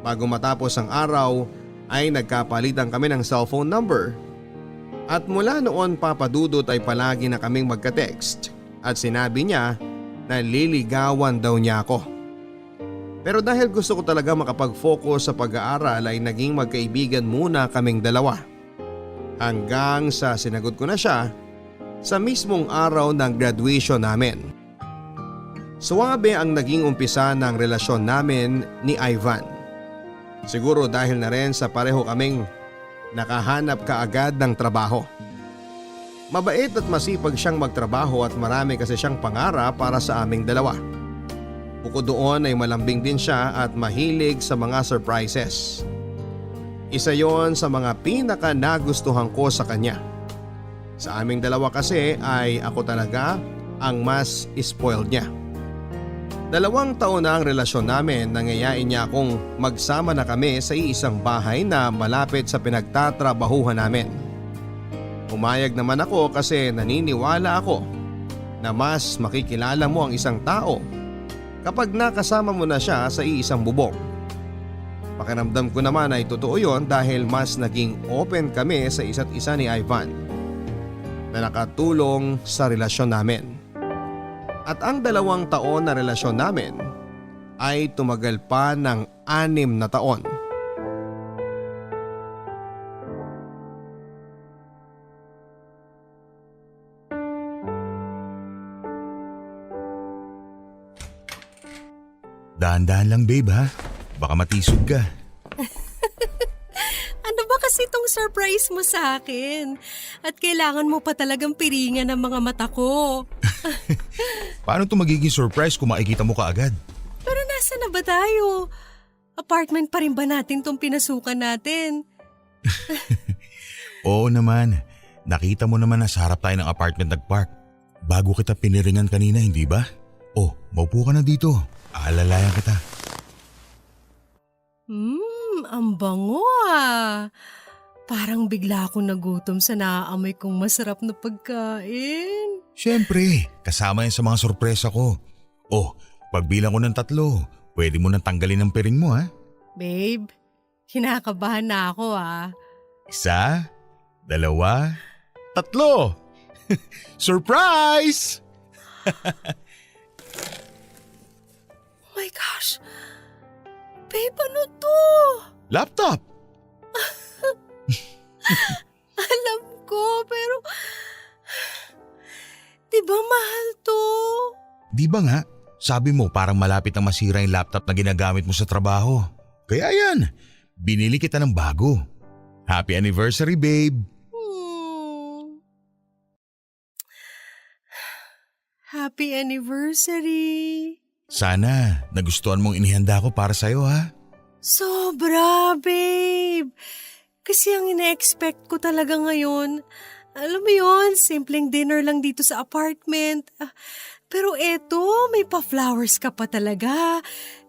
Speaker 8: Bago matapos ang araw ay nagkapalitan kami ng cellphone number. At mula noon, Papa Dudut, ay palagi na kaming magka-text at sinabi niya na liligawan daw niya ako. Pero dahil gusto ko talaga makapag-focus sa pag-aaral ay naging magkaibigan muna kaming dalawa. Hanggang sa sinagot ko na siya sa mismong araw ng graduation namin. Suwabe ang naging umpisa ng relasyon namin ni Ivan. Siguro dahil na rin sa pareho kaming nakahanap kaagad ng trabaho. Mabait at masipag siyang magtrabaho at marami kasi siyang pangarap para sa aming dalawa. Bukod doon ay malambing din siya at mahilig sa mga surprises. Isa yon sa mga pinaka nagustuhan ko sa kanya. Sa aming dalawa kasi ay ako talaga ang mas spoiled niya. 2 taon na ang relasyon namin, nangayain niya akong magsama na kami sa iisang bahay na malapit sa pinagtatrabahuhan namin. Umayag naman ako kasi naniniwala ako na mas makikilala mo ang isang tao kapag nakasama mo na siya sa iisang bubong. Pakiramdam ko naman ay totoo yon dahil mas naging open kami sa isa't isa ni Ivan na nakatulong sa relasyon namin. At ang 2 taon na relasyon namin ay tumagal pa ng 6 na taon.
Speaker 9: Dahan-dahan lang babe ha, baka matisod ka.
Speaker 10: Ano ba kasi itong surprise mo sa akin? At kailangan mo pa talagang piringan ng mga mata ko.
Speaker 9: Paano ito magiging surprise kung makikita mo kaagad?
Speaker 10: Pero nasa na ba tayo? Apartment pa rin ba natin itong pinasukan natin?
Speaker 9: Oo naman, nakita mo naman na sa harap tayo ng apartment nagpark. Bago kita piniringan kanina, hindi ba? Oh, maupo ka na dito. Aalalayan kita.
Speaker 10: Ang bango ah. Parang bigla akong nagutom sa naaamoy kong masarap na pagkain.
Speaker 9: Siyempre, kasama yan sa mga sorpresa ko. Oh, pagbilang ko ng 3, pwede mo nang tanggalin ang piring mo ha.
Speaker 10: Babe, kinakabahan na ako ah.
Speaker 9: 1, 2, 3. Surprise!
Speaker 10: Oh my gosh! Babe, ano to?
Speaker 9: Laptop!
Speaker 10: Alam ko, pero... Di ba mahal to?
Speaker 9: Di ba nga? Sabi mo parang malapit na masira yung laptop na ginagamit mo sa trabaho. Kaya yan, binili kita ng bago. Happy anniversary, babe!
Speaker 10: Happy anniversary!
Speaker 9: Sana nagustuhan mong inihanda ko para sa'yo ha.
Speaker 10: Sobra, babe! Kasi ang ina-expect ko talaga ngayon, alam mo yon, simpleng dinner lang dito sa apartment. Pero eto, may pa-flowers ka pa talaga.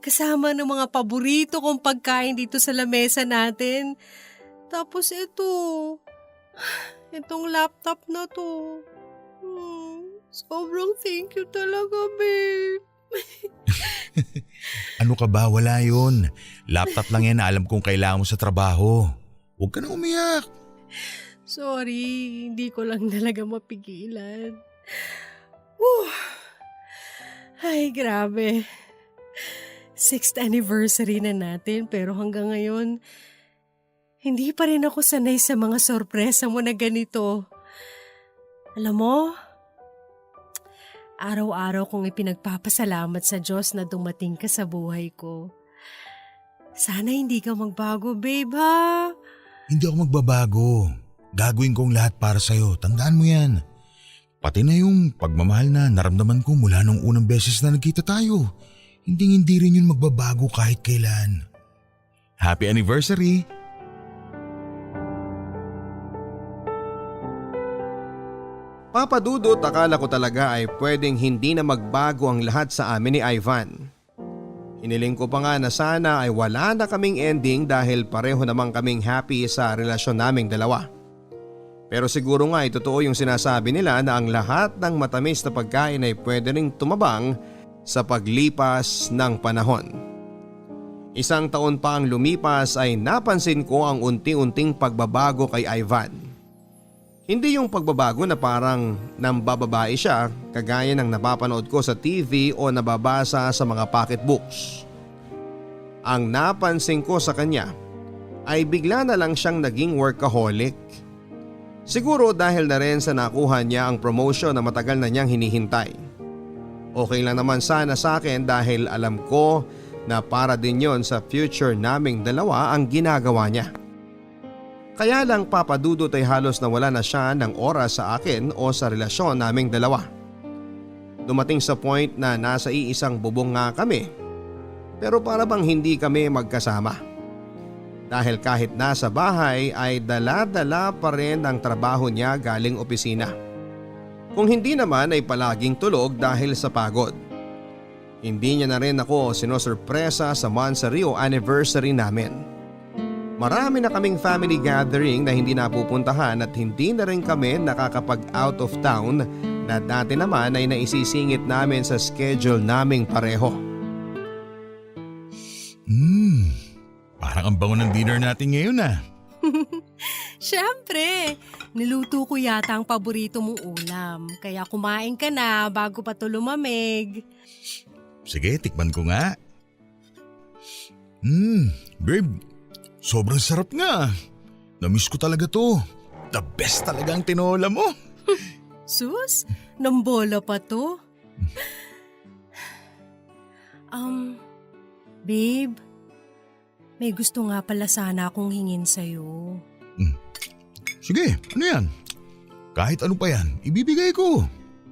Speaker 10: Kasama ng mga paborito kong pagkain dito sa lamesa natin. Tapos itong laptop na to. Sobrang thank you talaga, babe.
Speaker 9: Ano ka ba? Wala yun. Laptop lang yan na alam kong kailangan mo sa trabaho. Huwag ka na umiyak.
Speaker 10: Sorry, hindi ko lang talaga mapigilan. Ay, grabe. 6th anniversary na natin pero hanggang ngayon, hindi pa rin ako sanay sa mga sorpresa mo na ganito. Alam mo, araw-araw kong ipinagpapasalamat sa Diyos na dumating ka sa buhay ko. Sana hindi ka magbago, babe, ha?
Speaker 9: Hindi ako magbabago. Gagawin kong lahat para sa'yo. Tandaan mo yan. Pati na yung pagmamahal na naramdaman ko mula nung unang beses na nagkita tayo. Hindi rin yun magbabago kahit kailan. Happy anniversary!
Speaker 8: Papa Dudut, akala ko talaga ay pwedeng hindi na magbago ang lahat sa amin ni Ivan. Hiniling ko pa nga na sana ay wala na kaming ending dahil pareho namang kaming happy sa relasyon naming dalawa. Pero siguro nga ay totoo yung sinasabi nila na ang lahat ng matamis na pagkain ay pwede ring tumabang sa paglipas ng panahon. 1 taon pa ang lumipas ay napansin ko ang unti-unting pagbabago kay Ivan. Hindi yung pagbabago na parang nambababae siya kagaya ng napapanood ko sa TV o nababasa sa mga pocketbooks. Ang napansin ko sa kanya ay bigla na lang siyang naging workaholic. Siguro dahil na rin sa nakuha niya ang promotion na matagal na niyang hinihintay. Okay lang naman sana sa akin dahil alam ko na para din yon sa future naming dalawa ang ginagawa niya. Kaya lang Papa Dudut ay halos nawala na siya ng oras sa akin o sa relasyon naming dalawa. Dumating sa point na nasa iisang bubong nga kami pero para bang hindi kami magkasama. Dahil kahit nasa bahay ay dala-dala pa rin ang trabaho niya galing opisina. Kung hindi naman ay palaging tulog dahil sa pagod. Hindi niya na rin ako sinosurpresa sa Monsario anniversary namin. Marami na kaming family gathering na hindi napupuntahan at hindi na rin kami nakakapag out of town na dati naman ay naisisingit namin sa schedule naming pareho.
Speaker 9: Parang ang bango ng dinner natin ngayon ah.
Speaker 10: Siyempre, niluto ko yata ang paborito mong ulam. Kaya kumain ka na bago pa to lumamig.
Speaker 9: Sige, tikman ko nga. Babe, sobrang sarap nga. Namiss ko talaga to. The best talaga ang tinola mo.
Speaker 10: Sus, nambola pa to. Babe, may gusto nga pala sana akong hingin sa'yo.
Speaker 9: Sige, ano yan? Kahit ano pa yan, ibibigay ko.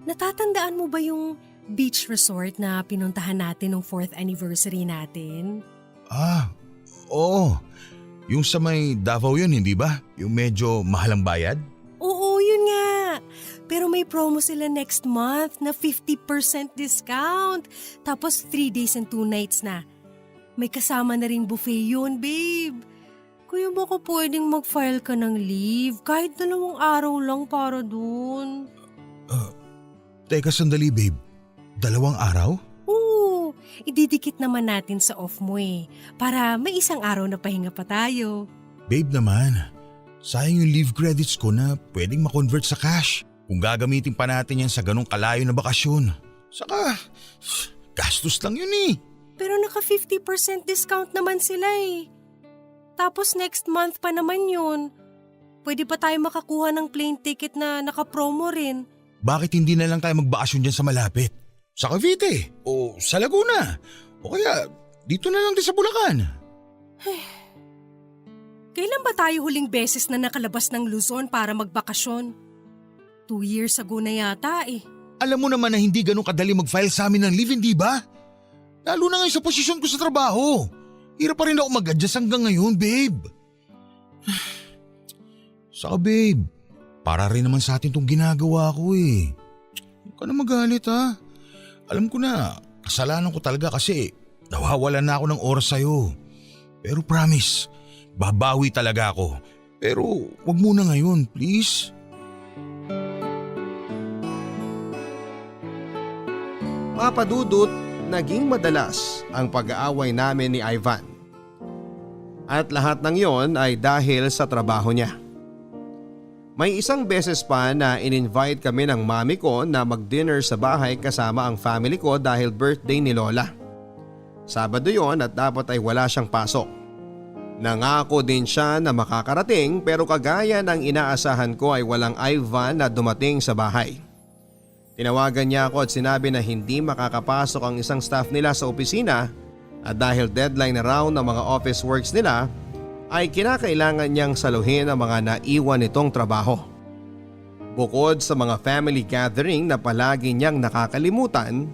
Speaker 10: Natatandaan mo ba yung beach resort na pinuntahan natin nung 4th anniversary natin?
Speaker 9: Oo. Yung sa may Davao yun, hindi ba? Yung medyo mahal ang bayad?
Speaker 10: Oo, yun nga. Pero may may promo sila next month na 50% discount. Tapos 3 days and 2 nights na. May kasama na ring buffet yun, babe. Kaya baka pwedeng mag-file ka ng leave kahit 2 araw lang para dun.
Speaker 9: Teka sandali babe, 2 araw?
Speaker 10: Oo, ididikit naman natin sa off mo para may 1 araw na pahinga pa tayo.
Speaker 9: Babe naman, sayang yung leave credits ko na pwedeng makonvert sa cash. Kung gagamitin pa natin yan sa ganong kalayo na bakasyon. Saka, gastos lang yun eh.
Speaker 10: Pero naka 50% discount naman sila Tapos next month pa naman yun. Pwede pa tayo makakuha ng plane ticket na naka-promo rin.
Speaker 9: Bakit hindi na lang tayo magbakasyon dyan sa malapit? Sa Cavite o sa Laguna o kaya dito na lang din sa Bulacan.
Speaker 10: Kailan ba tayo huling beses na nakalabas ng Luzon para magbakasyon? 2 years ago na yata
Speaker 9: Alam mo naman na hindi ganun kadali mag-file sa amin ng leave, hindi ba? Lalo na ngayon sa posisyon ko sa trabaho. Hirap pa rin ako mag-adjust hanggang ngayon, babe. Saka babe, para rin naman sa atin tong ginagawa ko Huwag ka na magalit ha. Alam ko na, kasalanan ko talaga kasi nawawalan na ako ng oras sa'yo. Pero promise, babawi talaga ako. Pero wag muna ngayon, please.
Speaker 8: Papadudot, naging madalas ang pag-aaway namin ni Ivan. At lahat ng yon ay dahil sa trabaho niya. May isang beses pa na in-invite kami ng mami ko na mag-dinner sa bahay kasama ang family ko dahil birthday ni Lola. Sabado yon at dapat ay wala siyang pasok. Nangako din siya na makakarating pero kagaya ng inaasahan ko ay walang Ivan na dumating sa bahay. Tinawagan niya ako at sinabi na hindi makakapasok ang isang staff nila sa opisina at dahil deadline na raw ng mga office works nila ay kinakailangan niyang saluhin ang mga naiwan nitong trabaho. Bukod sa mga family gathering na palagi niyang nakakalimutan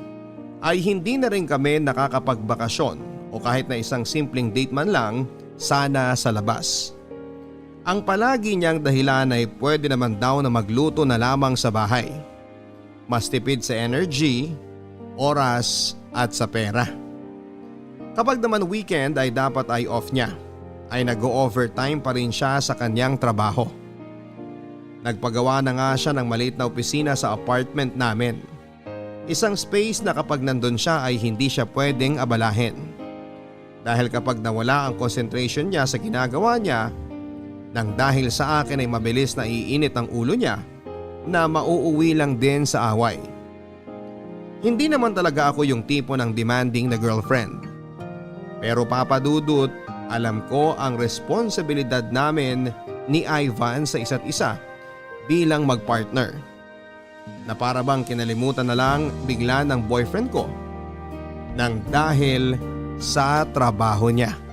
Speaker 8: ay hindi na rin kami nakakapagbakasyon o kahit na isang simpleng date man lang sana sa labas. Ang palagi niyang dahilan ay pwede naman daw na magluto na lamang sa bahay. Mas tipid sa energy, oras at sa pera. Kapag naman weekend ay dapat ay off niya, ay nag-o-overtime pa rin siya sa kanyang trabaho. Nagpagawa na nga siya ng maliit na opisina sa apartment namin. Isang space na kapag nandun siya ay hindi siya pwedeng abalahin. Dahil kapag nawala ang concentration niya sa ginagawa niya, nang dahil sa akin ay mabilis na iinit ang ulo niya, na mauuwi lang din sa away. Hindi naman talaga ako yung tipo ng demanding na girlfriend. Pero papadudot, alam ko ang responsibilidad namin ni Ivan sa isa't isa bilang magpartner. Na para bang kinalimutan na lang bigla ng boyfriend ko nang dahil sa trabaho niya.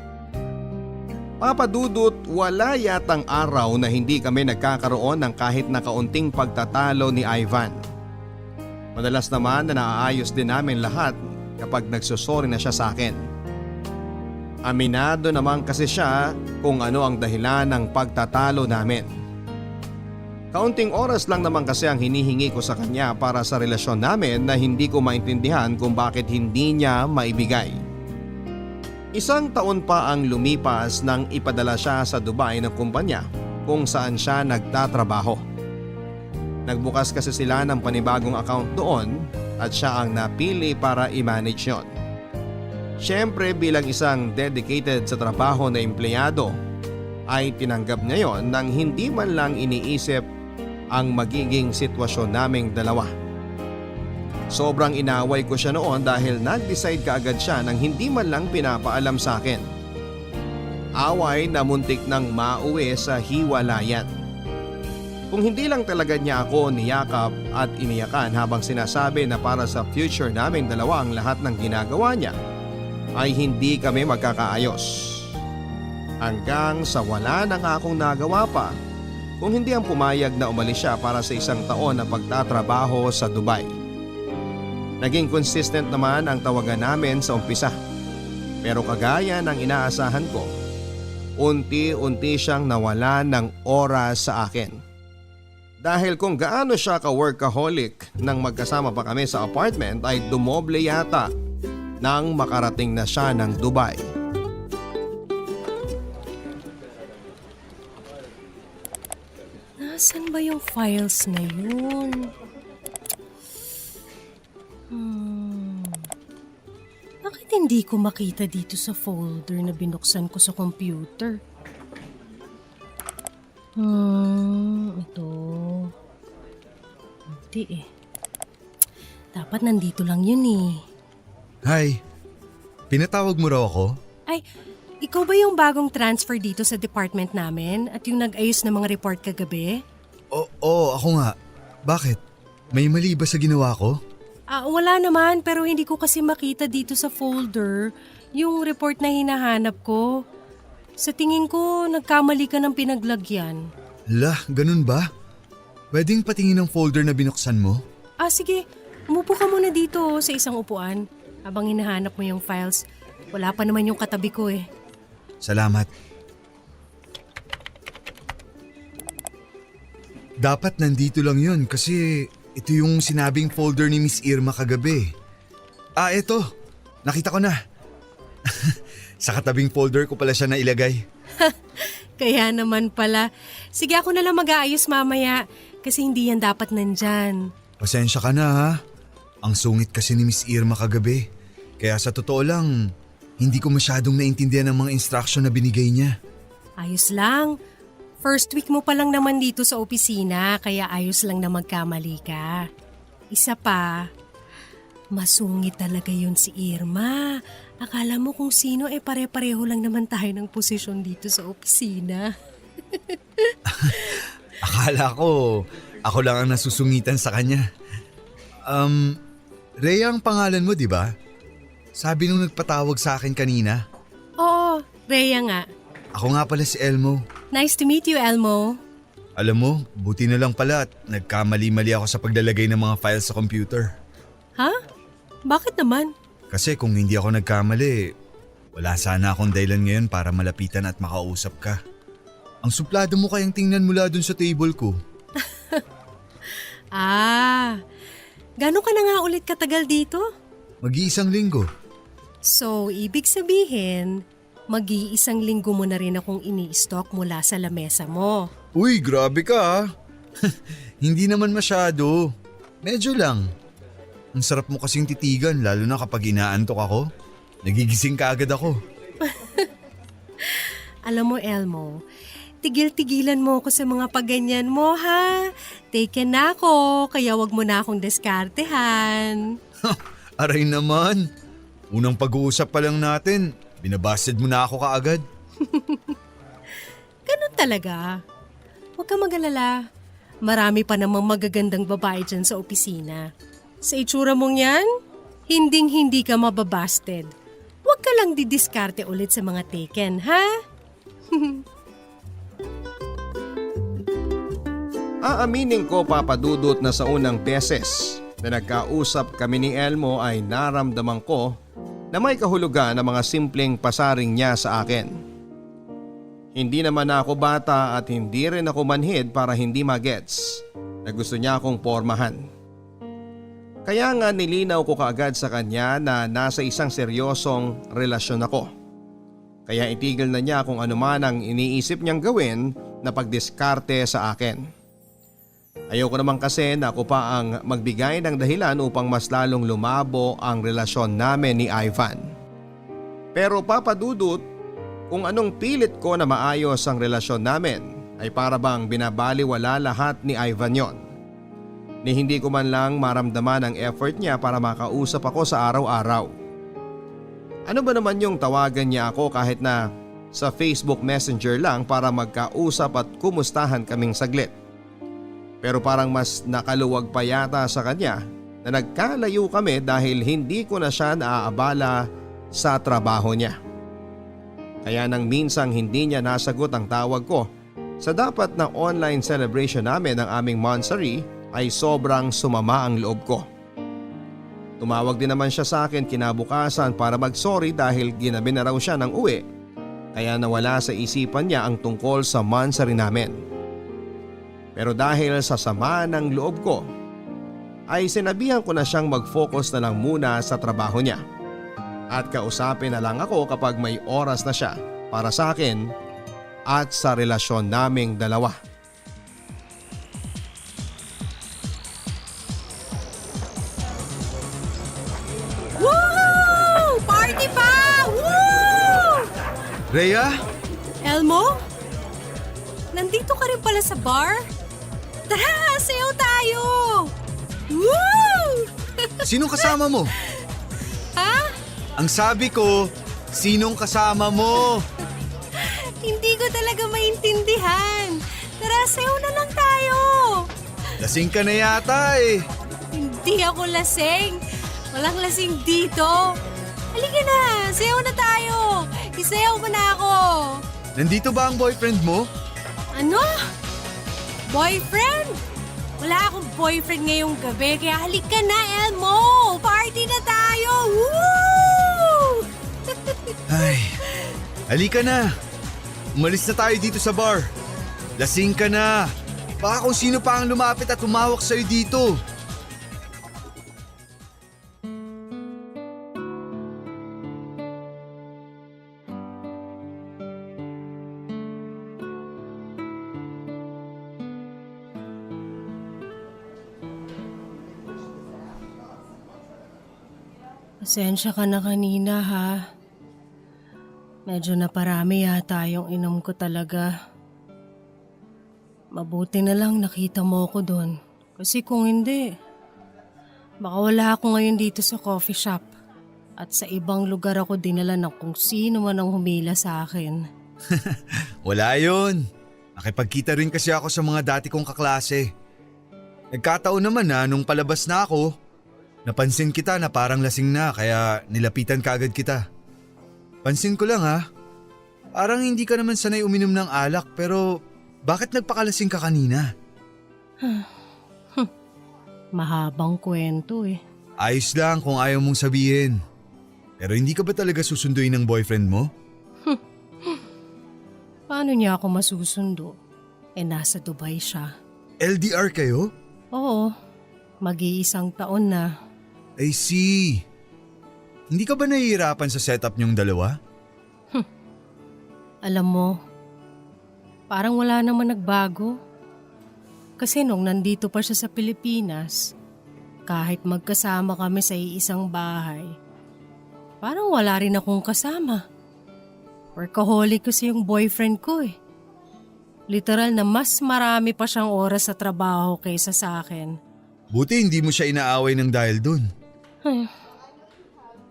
Speaker 8: Papadudot, wala yatang araw na hindi kami nagkakaroon ng kahit na kaunting pagtatalo ni Ivan. Madalas naman na naaayos din namin lahat kapag nagsusori na siya sa akin. Aminado naman kasi siya kung ano ang dahilan ng pagtatalo namin. Kaunting oras lang naman kasi ang hinihingi ko sa kanya para sa relasyon namin na hindi ko maintindihan kung bakit hindi niya maibigay. 1 taon pa ang lumipas nang ipadala siya sa Dubai ng kumpanya kung saan siya nagtatrabaho. Nagbukas kasi sila ng panibagong account doon at siya ang napili para i-manage yon. Siyempre bilang isang dedicated sa trabaho na empleyado ay tinanggap niya yon nang hindi man lang iniisip ang magiging sitwasyon naming dalawa. Sobrang inaway ko siya noon dahil nag-decide kaagad siya nang hindi man lang pinapaalam sa akin. Away na muntik nang mauwi sa hiwalayan. Kung hindi lang talaga niya ako niyakap at iniyakan habang sinasabi na para sa future naming dalawa ang lahat ng ginagawa niya, ay hindi kami magkakaayos. Hanggang sa wala na nga akong nagawa pa kung hindi ang pumayag na umalis siya para sa 1 taon na pagtatrabaho sa Dubai. Naging consistent naman ang tawagan namin sa umpisa. Pero kagaya ng inaasahan ko, unti-unti siyang nawala ng oras sa akin. Dahil kung gaano siya ka-workaholic nang magkasama pa kami sa apartment ay dumoble yata nang makarating na siya ng Dubai.
Speaker 10: Nasaan ba yung files na yun? Bakit hindi ko makita dito sa folder na binuksan ko sa computer? Ito. Hindi eh. Dapat nandito lang yun eh.
Speaker 9: Hi, pinatawag mo raw ako?
Speaker 10: Ay, ikaw ba yung bagong transfer dito sa department namin at yung nag-ayos ng mga report kagabi?
Speaker 9: Oo, ako nga. Bakit? May mali ba sa ginawa ko?
Speaker 10: Wala naman, pero hindi ko kasi makita dito sa folder yung report na hinahanap ko. Sa tingin ko, nagkamali ka ng pinaglagyan.
Speaker 9: Lah, ganun ba? Pwedeng patingin ng folder na binuksan mo?
Speaker 10: Sige. Umupo ka muna dito sa isang upuan habang hinahanap mo yung files. Wala pa naman yung katabi ko eh.
Speaker 9: Salamat. Dapat nandito lang yun kasi ito yung sinabing folder ni Miss Irma kagabi. Eto. Nakita ko na. Sa katabing folder ko pala siya nailagay.
Speaker 10: Kaya naman pala. Sige, ako na lang mag-aayos mamaya kasi hindi yan dapat nandyan.
Speaker 9: Pasensya ka na ha. Ang sungit kasi ni Miss Irma kagabi. Kaya sa totoo lang, hindi ko masyadong naintindihan ang mga instruction na binigay niya.
Speaker 10: Ayos lang. First week mo pa lang naman dito sa opisina kaya ayos lang na magkamali ka. Isa pa, masungit talaga yun si Irma. Akala mo kung sino pare-pareho lang naman tayo ng posisyon dito sa opisina.
Speaker 9: Akala ko, ako lang ang nasusungitan sa kanya. Rhea ang pangalan mo, di ba? Sabi nung nagpatawag sa akin kanina.
Speaker 10: Oo, Rhea nga.
Speaker 9: Ako nga pala si Elmo.
Speaker 10: Nice to meet you, Elmo.
Speaker 9: Alam mo, buti na lang pala at nagkamali-mali ako sa paglalagay ng mga files sa computer.
Speaker 10: Ha? Bakit naman?
Speaker 9: Kasi kung hindi ako nagkamali, wala sana akong dahilan ngayon para malapitan at makausap ka. Ang suplado mo kayang tingnan mula dun sa table ko.
Speaker 10: Gano'n ka na nga ulit katagal dito?
Speaker 9: Mag-iisang linggo.
Speaker 10: So, ibig sabihin, mag-iisang linggo mo na rin akong ini-stock mula sa lamesa mo.
Speaker 9: Uy, grabe ka ah. Hindi naman masyado. Medyo lang. Ang sarap mo kasing titigan lalo na kapag inaantok ako. Nagigising ka agad ako.
Speaker 10: Alam mo, Elmo, tigil-tigilan mo ako sa mga pagganyan mo, ha? Taken na ako, kaya wag mo na akong diskartehan.
Speaker 9: Aray naman. Unang pag-uusap pa lang natin, binabasted mo na ako kaagad.
Speaker 10: Ganun talaga. Huwag ka mag-alala. Marami pa namang magagandang babae dyan sa opisina. Sa itsura mong yan, hinding-hindi ka mababasted. Huwag ka lang didiskarte ulit sa mga taken, ha?
Speaker 8: Aaminin ko, Papa Dudut, na sa unang beses na nagkausap kami ni Elmo ay naramdaman ko na may kahulugan ng mga simpleng pasaring niya sa akin. Hindi naman ako bata at hindi rin ako manhid para hindi magets na gusto niya akong pormahan. Kaya nga nilinaw ko kaagad sa kanya na nasa isang seryosong relasyon ako. Kaya itigil na niya kung ano man ang iniisip niyang gawin na pagdiskarte sa akin. Ayoko naman kasi na ako pa ang magbigay ng dahilan upang mas lalong lumabo ang relasyon namin ni Ivan. Pero Papa Dudut, kung anong pilit ko na maayos ang relasyon namin ay para bang binabaliwala lahat ni Ivan yon. Ni hindi ko man lang maramdaman ang effort niya para makausap ako sa araw-araw. Ano ba naman yung tawagan niya ako kahit na sa Facebook Messenger lang para magkausap at kumustahan kaming saglit. Pero parang mas nakaluwag pa yata sa kanya na nagkalayo kami dahil hindi ko na siya naaabala sa trabaho niya. Kaya nang minsang hindi niya nasagot ang tawag ko sa dapat na online celebration namin ng aming monthsary ay sobrang sumama ang loob ko. Tumawag din naman siya sa akin kinabukasan para mag-sorry dahil ginabi na raw siya ng uwi kaya nawala sa isipan niya ang tungkol sa monthsary namin. Pero dahil sa sama ng loob ko, ay sinabihan ko na siyang mag-focus na lang muna sa trabaho niya. At kausapin na lang ako kapag may oras na siya para sa akin at sa relasyon naming dalawa.
Speaker 10: Woo! Party pa! Woo!
Speaker 9: Rhea?
Speaker 10: Elmo? Nandito ka rin pala sa bar? Tara, sayaw tayo! Woo!
Speaker 9: Sinong kasama mo?
Speaker 10: Ha?
Speaker 9: Ang sabi ko, sinong kasama mo?
Speaker 10: Hindi ko talaga maintindihan. Tara, sayaw na lang tayo!
Speaker 9: Lasing ka na yata eh.
Speaker 10: Hindi ako lasing. Walang lasing dito. Halika na, sayaw na tayo. Isayaw mo na ako.
Speaker 9: Nandito ba ang boyfriend mo?
Speaker 10: Ano? Boyfriend? Wala akong boyfriend ngayong gabi, kaya halika na, Elmo! Party na tayo! Woo!
Speaker 9: Ay, halika na. Umalis na tayo dito sa bar. Lasing ka na. Baka kung sino pa ang lumapit at tumawak sa'yo dito.
Speaker 10: Pasensya ka na kanina, ha? Medyo naparami yata yung inom ko talaga. Mabuti na lang nakita mo ako doon. Kasi kung hindi, baka wala ako ngayon dito sa coffee shop. At sa ibang lugar ako dinala ng kung sino man ang humila sa akin.
Speaker 9: Wala yun. Nakipagkita rin kasi ako sa mga dati kong kaklase. Nagkataon naman na nung palabas na ako, napansin kita na parang lasing na kaya nilapitan kaagad kita. Pansin ko lang ha, parang hindi ka naman sanay uminom ng alak pero bakit nagpakalasing ka kanina?
Speaker 10: Mahabang kwento eh.
Speaker 9: Ayos lang kung ayaw mong sabihin. Pero hindi ka ba talaga susunduin ng boyfriend mo?
Speaker 10: Paano niya ako masusundo? Nasa Dubai siya.
Speaker 9: LDR kayo?
Speaker 10: Oo, mag-iisang taon na.
Speaker 9: I see. Hindi ka ba nahihirapan sa setup niyong dalawa?
Speaker 10: Alam mo, parang wala naman nagbago. Kasi nung nandito pa siya sa Pilipinas, kahit magkasama kami sa iisang bahay, parang wala rin akong kasama. Workaholic kasi yung boyfriend ko eh. Literal na mas marami pa siyang oras sa trabaho kaysa sa akin.
Speaker 9: Buti hindi mo siya inaaway ng dahil dun.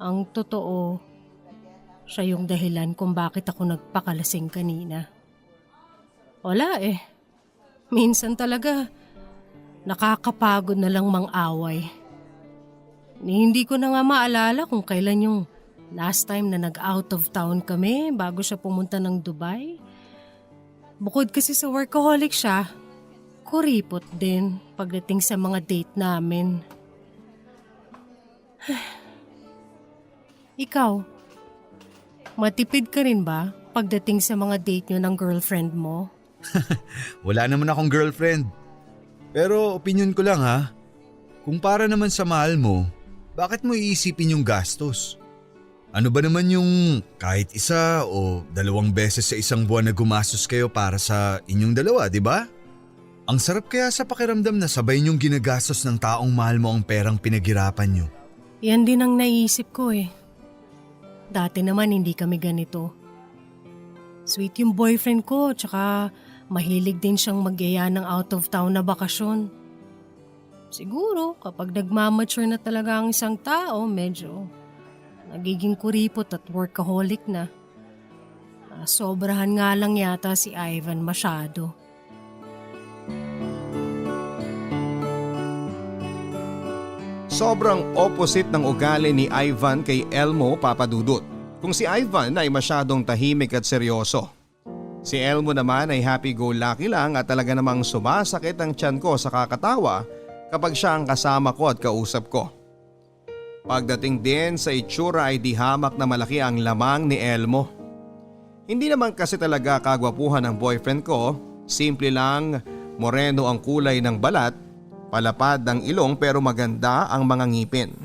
Speaker 10: Ang totoo, siya yung dahilan kung bakit ako nagpakalasing kanina. Wala eh. Minsan talaga, nakakapagod na lang mang-away. Hindi ko na nga maalala kung kailan yung last time na nag-out of town kami bago siya pumunta ng Dubai. Bukod kasi sa workaholic siya, kuripot din pagdating sa mga date namin. Ikaw, matipid ka rin ba pagdating sa mga date nyo ng girlfriend mo?
Speaker 9: Wala naman akong girlfriend. Pero opinion ko lang ha, kung para naman sa mahal mo, bakit mo iisipin yung gastos? Ano ba naman yung kahit isa o 2 beses sa isang buwan na gumastos kayo para sa inyong dalawa, di ba? Ang sarap kaya sa pakiramdam na sabay niyong ginagastos ng taong mahal mo ang perang pinaghirapan niyo.
Speaker 10: Yan din ang naisip ko eh. Dati naman hindi kami ganito. Sweet yung boyfriend ko, tsaka mahilig din siyang magyaya ng out of town na bakasyon. Siguro kapag nagmamature na talaga ang isang tao, medyo nagiging kuripot at workaholic na. Sobrahan nga lang yata si Ivan masyado.
Speaker 8: Sobrang opposite ng ugali ni Ivan kay Elmo, Papa Dudut. Kung si Ivan ay masyadong tahimik at seryoso. Si Elmo naman ay happy-go-lucky lang at talaga namang sumasakit ang tiyan ko sa kakatawa kapag siya ang kasama ko at kausap ko. Pagdating din sa itsura ay di hamak na malaki ang lamang ni Elmo. Hindi naman kasi talaga kagwapuhan ng boyfriend ko, simple lang Moreno ang kulay ng balat, palapad ang ilong pero maganda ang mga ngipin.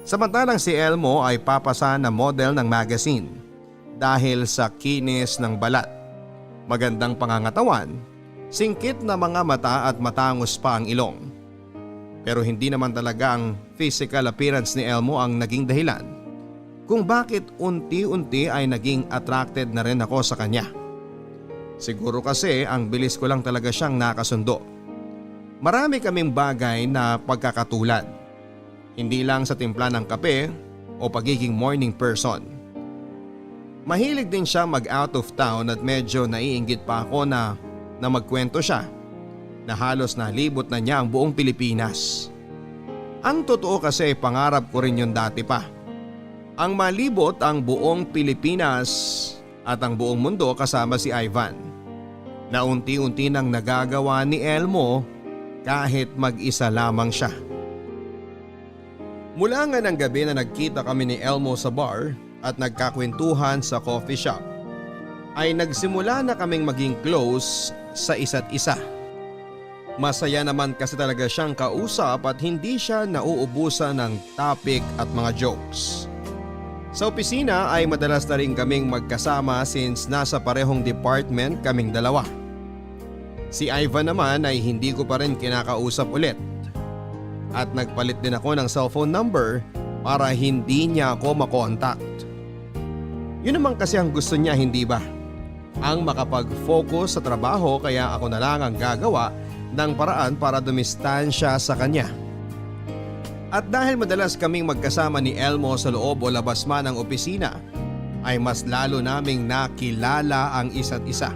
Speaker 8: Samantalang si Elmo ay papasa na model ng magazine dahil sa kinis ng balat. Magandang pangangatawan, singkit na mga mata at matangos pa ang ilong. Pero hindi naman talaga ang physical appearance ni Elmo ang naging dahilan kung bakit unti-unti ay naging attracted na rin ako sa kanya. Siguro kasi ang bilis ko lang talaga siyang nakasundo. Marami kaming bagay na pagkakatulad. Hindi lang sa timpla ng kape o pagiging morning person. Mahilig din siya mag out of town at medyo naiinggit pa ako na magkwento siya na halos nalibot na niya ang buong Pilipinas. Ang totoo kasi pangarap ko rin yun dati pa. Ang malibot ang buong Pilipinas at ang buong mundo kasama si Ivan. Na unti-unti nang nagagawa ni Elmo kahit mag-isa lamang siya. Mula nga ng gabi na nagkita kami ni Elmo sa bar at nagkakwentuhan sa coffee shop, ay nagsimula na kaming maging close sa isa't isa. Masaya naman kasi talaga siyang kausap at hindi siya nauubusan ng topic at mga jokes. Sa opisina ay madalas na rin kaming magkasama since nasa parehong department kaming dalawa. Si Ivan naman ay hindi ko pa rin kinakausap ulit. At nagpalit din ako ng cellphone number para hindi niya ako makontakt. Yun naman kasi ang gusto niya, hindi ba? Ang makapag-focus sa trabaho, kaya ako na lang ang gagawa ng paraan para dumistansya sa kanya. At dahil madalas kaming magkasama ni Elmo sa loob o labas man ng opisina, ay mas lalo naming nakilala ang isa't isa.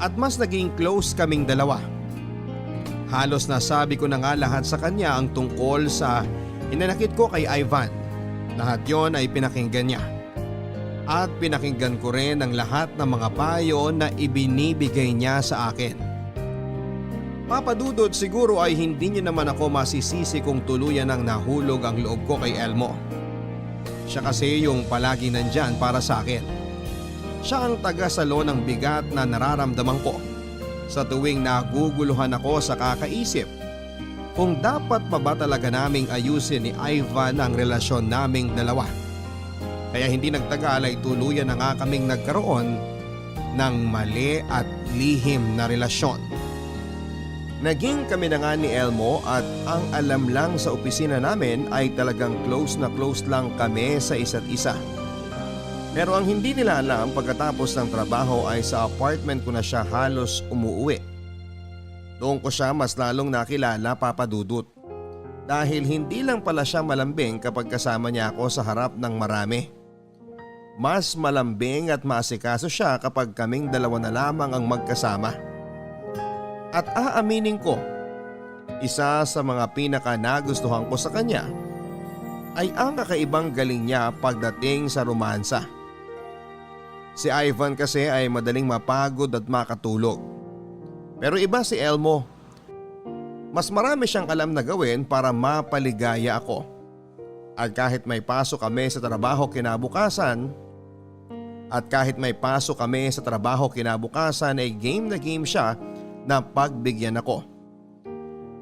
Speaker 8: At mas naging close kaming dalawa. Halos nasabi ko na nga lahat sa kanya ang tungkol sa hinanakit ko kay Ivan. Lahat yon ay pinakinggan niya. At pinakinggan ko rin ang lahat ng mga payo na ibinibigay niya sa akin. Papadudod, siguro ay hindi niyo naman ako masisisi kung tuluyan ang nahulog ang loob ko kay Elmo. Siya kasi yung palagi nandyan para sa akin. Siya ang taga-salo ng bigat na nararamdaman ko sa tuwing naguguluhan ako sa kakaisip kung dapat pa ba talaga naming ayusin ni Ivan ang relasyon naming dalawa. Kaya hindi nagtagal ay tuluyan na nga kaming nagkaroon ng mali at lihim na relasyon. Naging kami na nga ni Elmo at ang alam lang sa opisina namin ay talagang close na close lang kami sa isa't isa. Pero ang hindi nila alam, pagkatapos ng trabaho ay sa apartment ko na siya halos umuuwi. Doon ko siya mas lalong nakilala, Papa Dudut. Dahil hindi lang pala siya malambing kapag kasama niya ako sa harap ng marami. Mas malambing at maasikaso siya kapag kaming dalawa na lamang ang magkasama. At aaminin ko, isa sa mga pinaka nagustuhan ko sa kanya ay ang kakaibang galing niya pagdating sa romansa. Si Ivan kasi ay madaling mapagod at makatulog. Pero iba si Elmo. Mas marami siyang alam na gawin para mapaligaya ako. At kahit may pasok kami sa trabaho kinabukasan ay game na game siya na pagbigyan ako.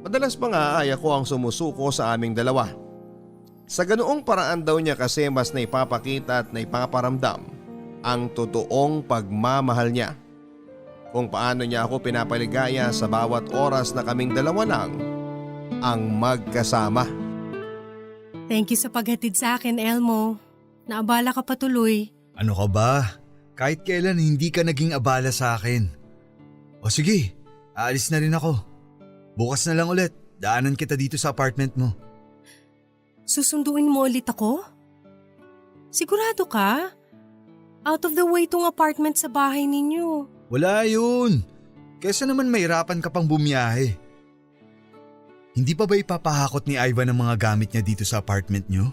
Speaker 8: Madalas pa nga ay ako ang sumusuko sa aming dalawa. Sa ganoong paraan daw niya kasi mas naipapakita at naipaparamdam ang totoong pagmamahal niya. Kung paano niya ako pinapaligaya sa bawat oras na kaming dalawa lang ang magkasama.
Speaker 10: Thank you sa paghatid sa akin, Elmo. Naabala ka pa tuloy.
Speaker 9: Ano ka ba? Kahit kailan hindi ka naging abala sa akin. O sige, aalis na rin ako. Bukas na lang ulit, daanan kita dito sa apartment mo.
Speaker 10: Susunduin mo ulit ako? Sigurado ka? Out of the way tong apartment sa bahay ninyo.
Speaker 9: Wala yun. Kesa naman mahirapan ka pang bumiyahe. Hindi pa ba ipapahakot ni Ivan ang mga gamit niya dito sa apartment niyo?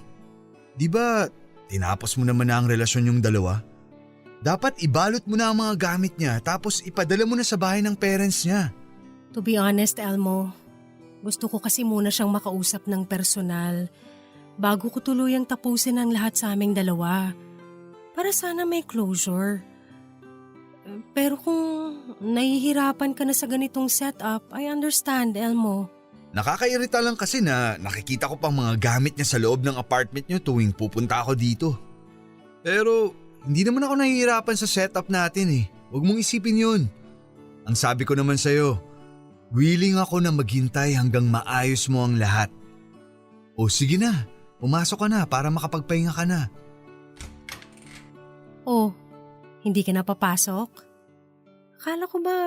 Speaker 9: Di ba tinapos mo naman na ang relasyon yung dalawa? Dapat ibalot mo na ang mga gamit niya tapos ipadala mo na sa bahay ng parents niya.
Speaker 10: To be honest, Elmo, gusto ko kasi muna siyang makausap ng personal bago ko tuluyang tapusin ang lahat sa aming dalawa. Para sana may closure. Pero kung nahihirapan ka na sa ganitong setup, I understand, Elmo.
Speaker 9: Nakakairita lang kasi na nakikita ko pang mga gamit niya sa loob ng apartment niyo tuwing pupunta ako dito. Pero hindi naman ako nahihirapan sa setup natin eh. Huwag mong isipin yun. Ang sabi ko naman sa'yo, willing ako na maghintay hanggang maayos mo ang lahat. O sige na, pumasok ka na para makapagpahinga ka na.
Speaker 10: Oh, hindi ka na papasok? Akala ko ba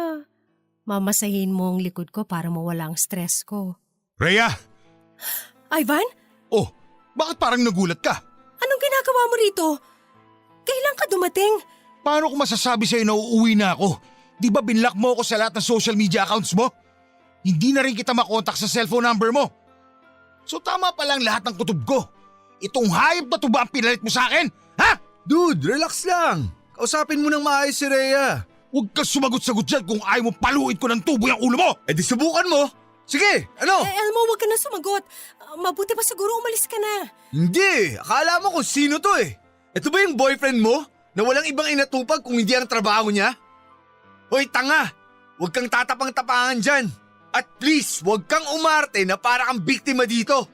Speaker 10: mamasahin mo ang likod ko para mawala ang stress ko?
Speaker 9: Rhea!
Speaker 10: Ivan?
Speaker 9: Oh, bakit parang nagulat ka?
Speaker 10: Anong ginagawa mo rito? Kailan ka dumating?
Speaker 9: Paano ko masasabi sa'yo na uuwi na ako? Di ba binlock mo ako sa lahat ng social media accounts mo? Hindi na rin kita makontak sa cellphone number mo. So tama pa lang lahat ng kutob ko. Itong hayop na to ba ang pinalit mo sa akin? Ha? Dude, relax lang. Kausapin mo ng maayos si Rhea. Huwag kang sumagot-sagot dyan kung ayaw mo paluin ko ng tubo yung ulo mo. Eh di subukan mo. Sige, ano?
Speaker 10: Elmo, huwag ka na sumagot. Mabuti pa siguro umalis ka na.
Speaker 9: Hindi, akala mo kung sino to eh. Ito ba yung boyfriend mo na walang ibang inatupag kung hindi ang trabaho niya? Hoy tanga, huwag kang tatapang-tapangan dyan. At please, huwag kang umarte na para kang biktima dito.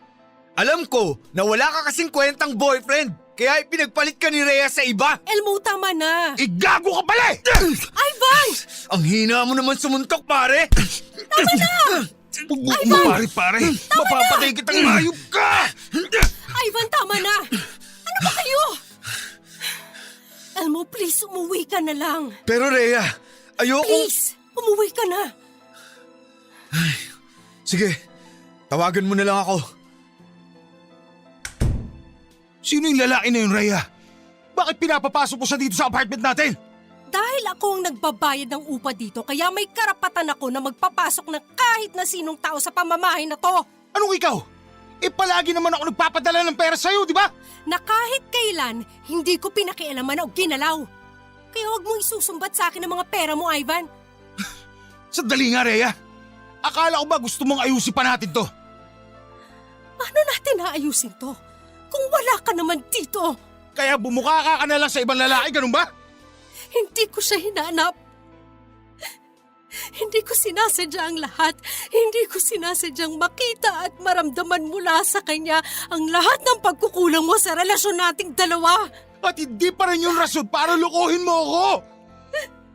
Speaker 9: Alam ko na wala ka kasing kwentang boyfriend, kaya ipinagpalit ka ni Rhea sa iba.
Speaker 10: Elmo, tama na.
Speaker 9: Igago ka pala eh!
Speaker 10: Ivan!
Speaker 9: Ang hina mo naman sumuntok pare!
Speaker 10: Tama na!
Speaker 9: Ivan! Pare, mapapatay kitang hayop ka!
Speaker 10: Ivan, tama na! Ano ba kayo? Elmo, please, umuwi ka na lang.
Speaker 9: Pero Rhea, ayoko...
Speaker 10: Please, umuwi ka na.
Speaker 9: Sige, tawagan mo na lang ako. Sino yung lalaki na yun, Rhea? Bakit pinapapasok mo siya dito sa apartment natin?
Speaker 10: Dahil ako ang nagbabayad ng upa dito, kaya may karapatan ako na magpapasok ng kahit na sinong tao sa pamamahay na to.
Speaker 9: Anong ikaw? Eh palagi naman ako nagpapadala ng pera sa'yo, di ba?
Speaker 10: Na kahit kailan, hindi ko pinakialaman o ginalaw. Kaya huwag mong isusumbat sa akin ang mga pera mo, Ivan.
Speaker 9: Sandali nga, Rhea. Akala ko ba gusto mong ayusin pa natin to?
Speaker 10: Paano natin naayusin to? Kung wala ka naman dito.
Speaker 9: Kaya bumukha ka na lang sa ibang lalaki, ganun ba?
Speaker 10: Hindi ko siya hinanap. Hindi ko sinasadya ang lahat. Hindi ko sinasadyang makita at maramdaman mula sa kanya ang lahat ng pagkukulang mo sa relasyon nating dalawa.
Speaker 9: At hindi pa rin yung rason para lukuhin mo ako!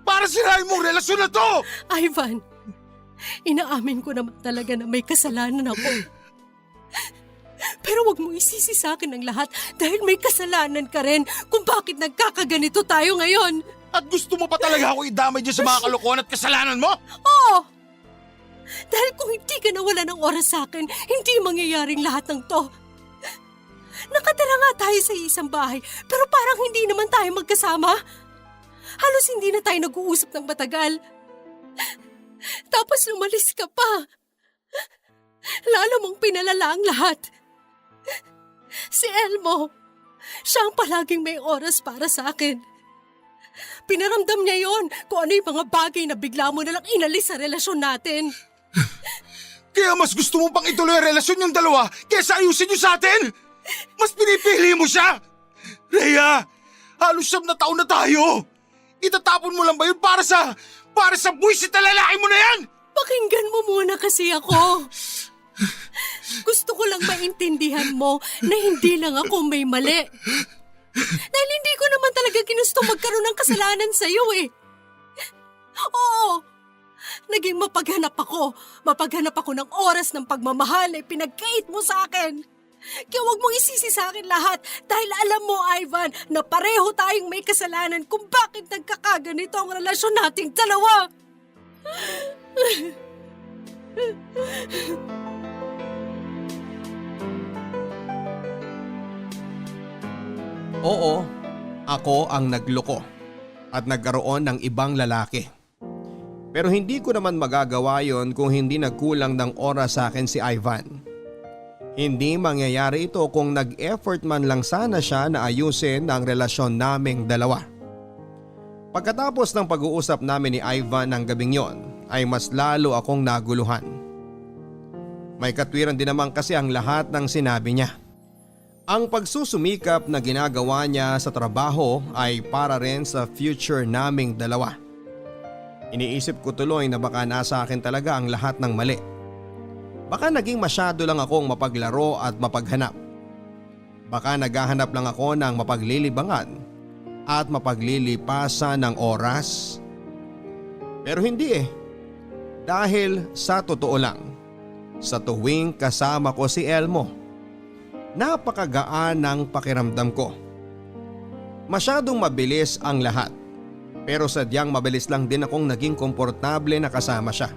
Speaker 9: Para sirahin mong relasyon na to!
Speaker 10: Ivan, inaamin ko naman talaga na may kasalanan ako. Pero wag mo isisi sa akin ang lahat dahil may kasalanan ka rin kung bakit nagkakaganito tayo ngayon.
Speaker 9: At gusto mo pa talaga ako idamay dyan sa mga kalokohan at kasalanan mo?
Speaker 10: Oo! Dahil kung hindi ka nawala ng oras sa akin, hindi mangyayaring lahat ng to. Nakatira nga tayo sa isang bahay, pero parang hindi naman tayo magkasama. Halos hindi na tayo nag-uusap ng matagal. Tapos lumalis ka pa. Lalo mong pinalala ang lahat. Si Elmo, siya ang palaging may oras para sa akin. Pinaramdam niya yon kung ano yung mga bagay na bigla mo nalang inalis sa relasyon natin.
Speaker 9: Kaya mas gusto mo pang ituloy ang relasyon yung dalawa kaysa ayusin niyo sa atin? Mas pinipili mo siya? Rhea, halos 7 na taon na tayo. Itatapon mo lang ba yun para sa buwisit na lalaki mo na yan?
Speaker 10: Pakinggan mo muna kasi ako. Gusto ko lang maintindihan mo na hindi lang ako may mali. Dahil hindi ko naman talaga ginusto magkaroon ng kasalanan sa'yo eh. Oo, naging mapaghanap ako ng oras ng pagmamahal na pinagkait mo sa akin. Kaya huwag mong isisi sa akin lahat dahil alam mo, Ivan, na pareho tayong may kasalanan kung bakit nagkakaganito ang relasyon nating dalawa.
Speaker 8: Oo, ako ang nagloko at nagkaroon ng ibang lalaki. Pero hindi ko naman magagawa yon kung hindi nagkulang ng oras sa akin si Ivan. Hindi mangyayari ito kung nag-effort man lang sana siya na ayusin ang relasyon naming dalawa. Pagkatapos ng pag-uusap namin ni Ivan ng gabing yon ay mas lalo akong naguluhan. May katwiran din naman kasi ang lahat ng sinabi niya. Ang pagsusumikap na ginagawa niya sa trabaho ay para rin sa future naming dalawa. Iniisip ko tuloy na baka nasa akin talaga ang lahat ng mali. Baka naging masyado lang akong mapaglaro at mapaghanap. Baka naghahanap lang ako ng mapaglilibangan at mapaglilipasan ng oras. Pero hindi Dahil sa totoo lang, sa tuwing kasama ko si Elmo, napakagaan ng pakiramdam ko. Masyadong mabilis ang lahat, pero sadyang mabilis lang din akong naging komportable na kasama siya.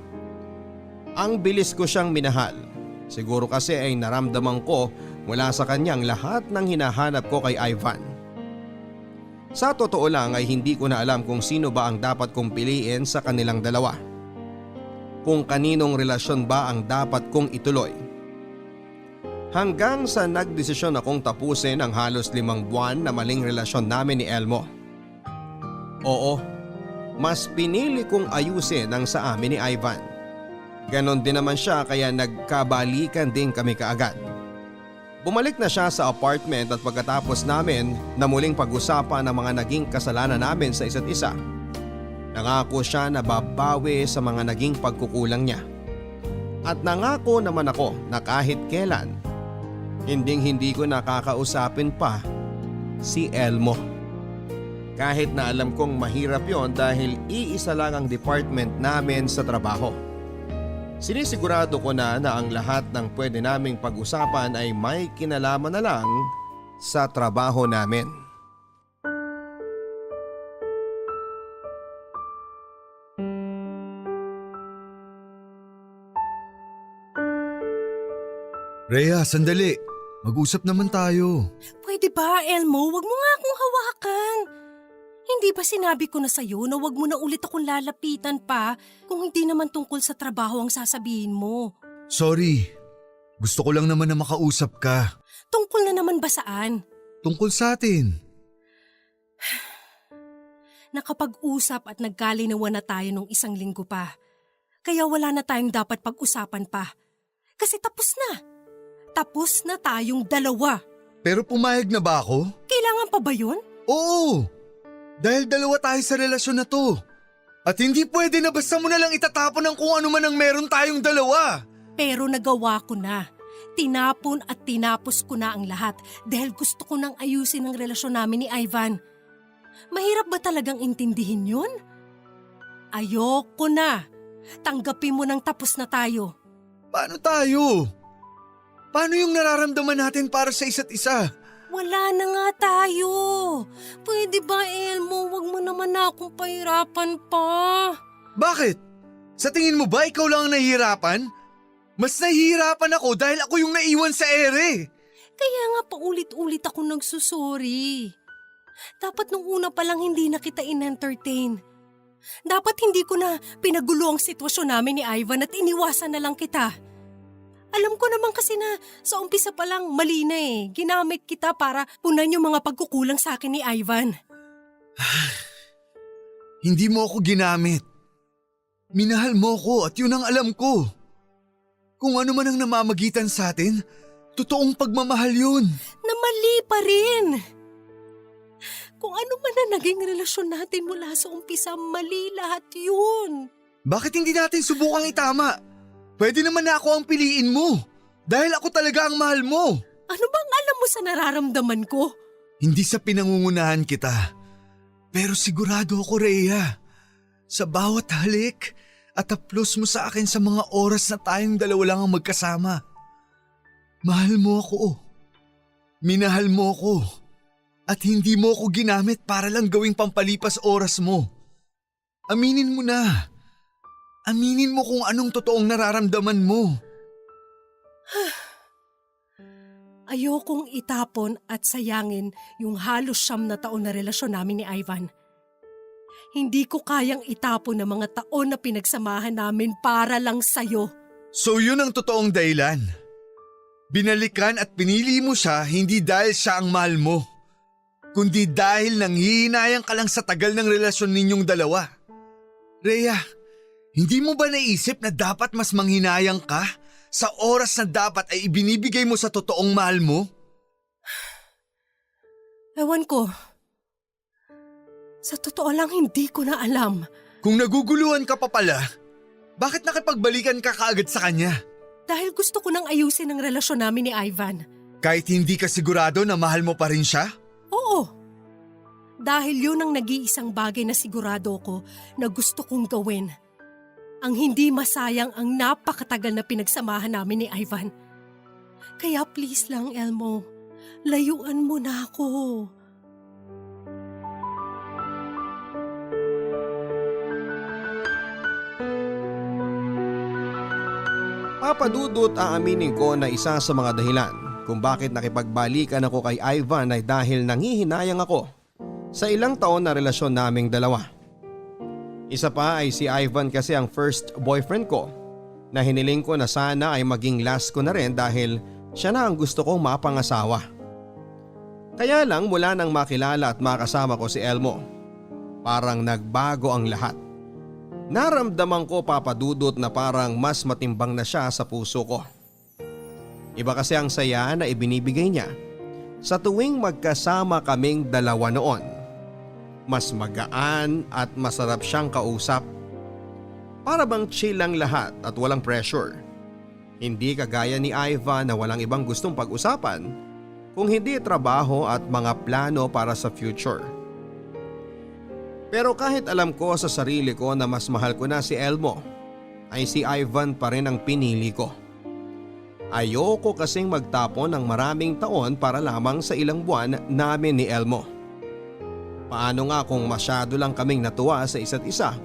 Speaker 8: Ang bilis ko siyang minahal. Siguro kasi ay naramdaman ko mula sa kanyang lahat ng hinahanap ko kay Ivan. Sa totoo lang ay hindi ko na alam kung sino ba ang dapat kong piliin sa kanilang dalawa. Kung kaninong relasyon ba ang dapat kong ituloy. Hanggang sa nagdesisyon akong tapusin ang halos 5 buwan na maling relasyon namin ni Elmo. Oo, mas pinili kong ayusin ang sa amin ni Ivan. Ganon din naman siya kaya nagkabalikan din kami kaagad. Bumalik na siya sa apartment at pagkatapos namin na muling pag-usapan ang mga naging kasalanan namin sa isa't isa, nangako siya na babawi sa mga naging pagkukulang niya. At nangako naman ako na kahit kailan, hindi ko nakakausapin pa si Elmo. Kahit na alam kong mahirap yon dahil iisa lang ang department namin sa trabaho. Sinisigurado ko na ang lahat ng pwede naming pag-usapan ay may kinalaman na lang sa trabaho namin.
Speaker 9: Rhea, sandali. Mag-usap naman tayo.
Speaker 10: Pwede ba, Elmo? Wag mo nga akong hawakan. Hindi ba sinabi ko na sa'yo na wag mo na ulit akong lalapitan pa kung hindi naman tungkol sa trabaho ang sasabihin mo?
Speaker 9: Sorry. Gusto ko lang naman na makausap ka.
Speaker 10: Tungkol na naman ba saan?
Speaker 9: Tungkol sa atin.
Speaker 10: Nakapag-usap at nagkalinawan na tayo nung 1 linggo pa. Kaya wala na tayong dapat pag-usapan pa. Kasi tapos na. Tapos na tayong 2.
Speaker 9: Pero pumayag na ba ako?
Speaker 10: Kailangan pa ba yun?
Speaker 9: Oo! Dahil 2 tayo sa relasyon na to. At hindi pwede na basta mo na lang itatapon ang kung ano man ang meron tayong 2.
Speaker 10: Pero nagawa ko na. Tinapon at tinapos ko na ang lahat dahil gusto ko nang ayusin ang relasyon namin ni Ivan. Mahirap ba talagang intindihin yun? Ayoko na. Tanggapin mo nang tapos na tayo.
Speaker 9: Paano tayo? Paano yung nararamdaman natin para sa isa't isa?
Speaker 10: Wala na nga tayo. Pwede ba, Elmo? Wag mo naman na akong pahirapan pa.
Speaker 9: Bakit? Sa tingin mo ba ikaw lang ang nahihirapan? Mas nahihirapan ako dahil ako yung naiwan sa ere.
Speaker 10: Kaya nga paulit-ulit ako nagsusori. Dapat nung una pa lang hindi na kita in-entertain. Dapat hindi ko na pinagulo ang sitwasyon namin ni Ivan at iniwasan na lang kita. Alam ko naman kasi na sa umpisa pa lang mali na Ginamit kita para punan yung mga pagkukulang sa akin ni Ivan.
Speaker 9: Hindi mo ako ginamit. Minahal mo ko at yun ang alam ko. Kung ano man ang namamagitan sa atin, totoong pagmamahal yun.
Speaker 10: Na mali pa rin. Kung ano man ang naging relasyon natin mula sa umpisa, mali lahat yun.
Speaker 9: Bakit hindi natin subukang itama? Pwede naman na ako ang piliin mo. Dahil ako talaga ang mahal mo.
Speaker 10: Ano bang alam mo sa nararamdaman ko?
Speaker 9: Hindi sa pinangungunahan kita. Pero sigurado ako, Rhea. Sa bawat halik at haplos mo sa akin sa mga oras na tayong 2 lang ang magkasama. Mahal mo ako. Minahal mo ako. At hindi mo ako ginamit para lang gawing pampalipas oras mo. Aminin mo na. Aminin mo kung anong totoong nararamdaman mo.
Speaker 10: Ayokong itapon at sayangin yung halos 9 na taon na relasyon namin ni Ivan. Hindi ko kayang itapon ang mga taon na pinagsamahan namin para lang sa'yo.
Speaker 9: So yun ang totoong dahilan. Binalikan at pinili mo siya hindi dahil siya ang mahal mo, kundi dahil nanghihinayang ka lang sa tagal ng relasyon ninyong 2. Rhea, hindi mo ba naisip na dapat mas manghinayang ka sa oras na dapat ay ibinibigay mo sa totoong mahal mo?
Speaker 10: Ewan ko. Sa totoo lang hindi ko na alam.
Speaker 11: Kung naguguluhan ka pa pala, bakit nakipagbalikan ka kaagad sa kanya?
Speaker 10: Dahil gusto ko nang ayusin ang relasyon namin ni Ivan.
Speaker 11: Kahit hindi ka sigurado na mahal mo pa rin siya?
Speaker 10: Oo. Dahil yun ang nag-iisang bagay na sigurado ko na gusto kong gawin. Ang hindi masayang ang napakatagal na pinagsamahan namin ni Ivan. Kaya please lang, Elmo, layuan mo na ako.
Speaker 8: Papadudot aaminin ko na isa sa mga dahilan kung bakit nakipagbalikan ako kay Ivan ay dahil nangihinayang ako sa ilang taon na relasyon naming dalawa. Isa pa ay si Ivan kasi ang first boyfriend ko na hiniling ko na sana ay maging last ko na rin dahil siya na ang gusto kong mapangasawa. Kaya lang mula nang makilala at makasama ko si Elmo, parang nagbago ang lahat. Naramdaman ko, Papadudot, na parang mas matimbang na siya sa puso ko. Iba kasi ang saya na ibinibigay niya sa tuwing magkasama kaming dalawa noon. Mas magaan at masarap siyang kausap. Para bang chill lang lahat at walang pressure. Hindi kagaya ni Ivan na walang ibang gustong pag-usapan kung hindi trabaho at mga plano para sa future. Pero kahit alam ko sa sarili ko na mas mahal ko na si Elmo, ay si Ivan pa rin ang pinili ko. Ayoko kasing magtapon ng maraming taon para lamang sa ilang buwan namin ni Elmo. Paano nga kung masyado lang kaming natuwa sa isa't isa,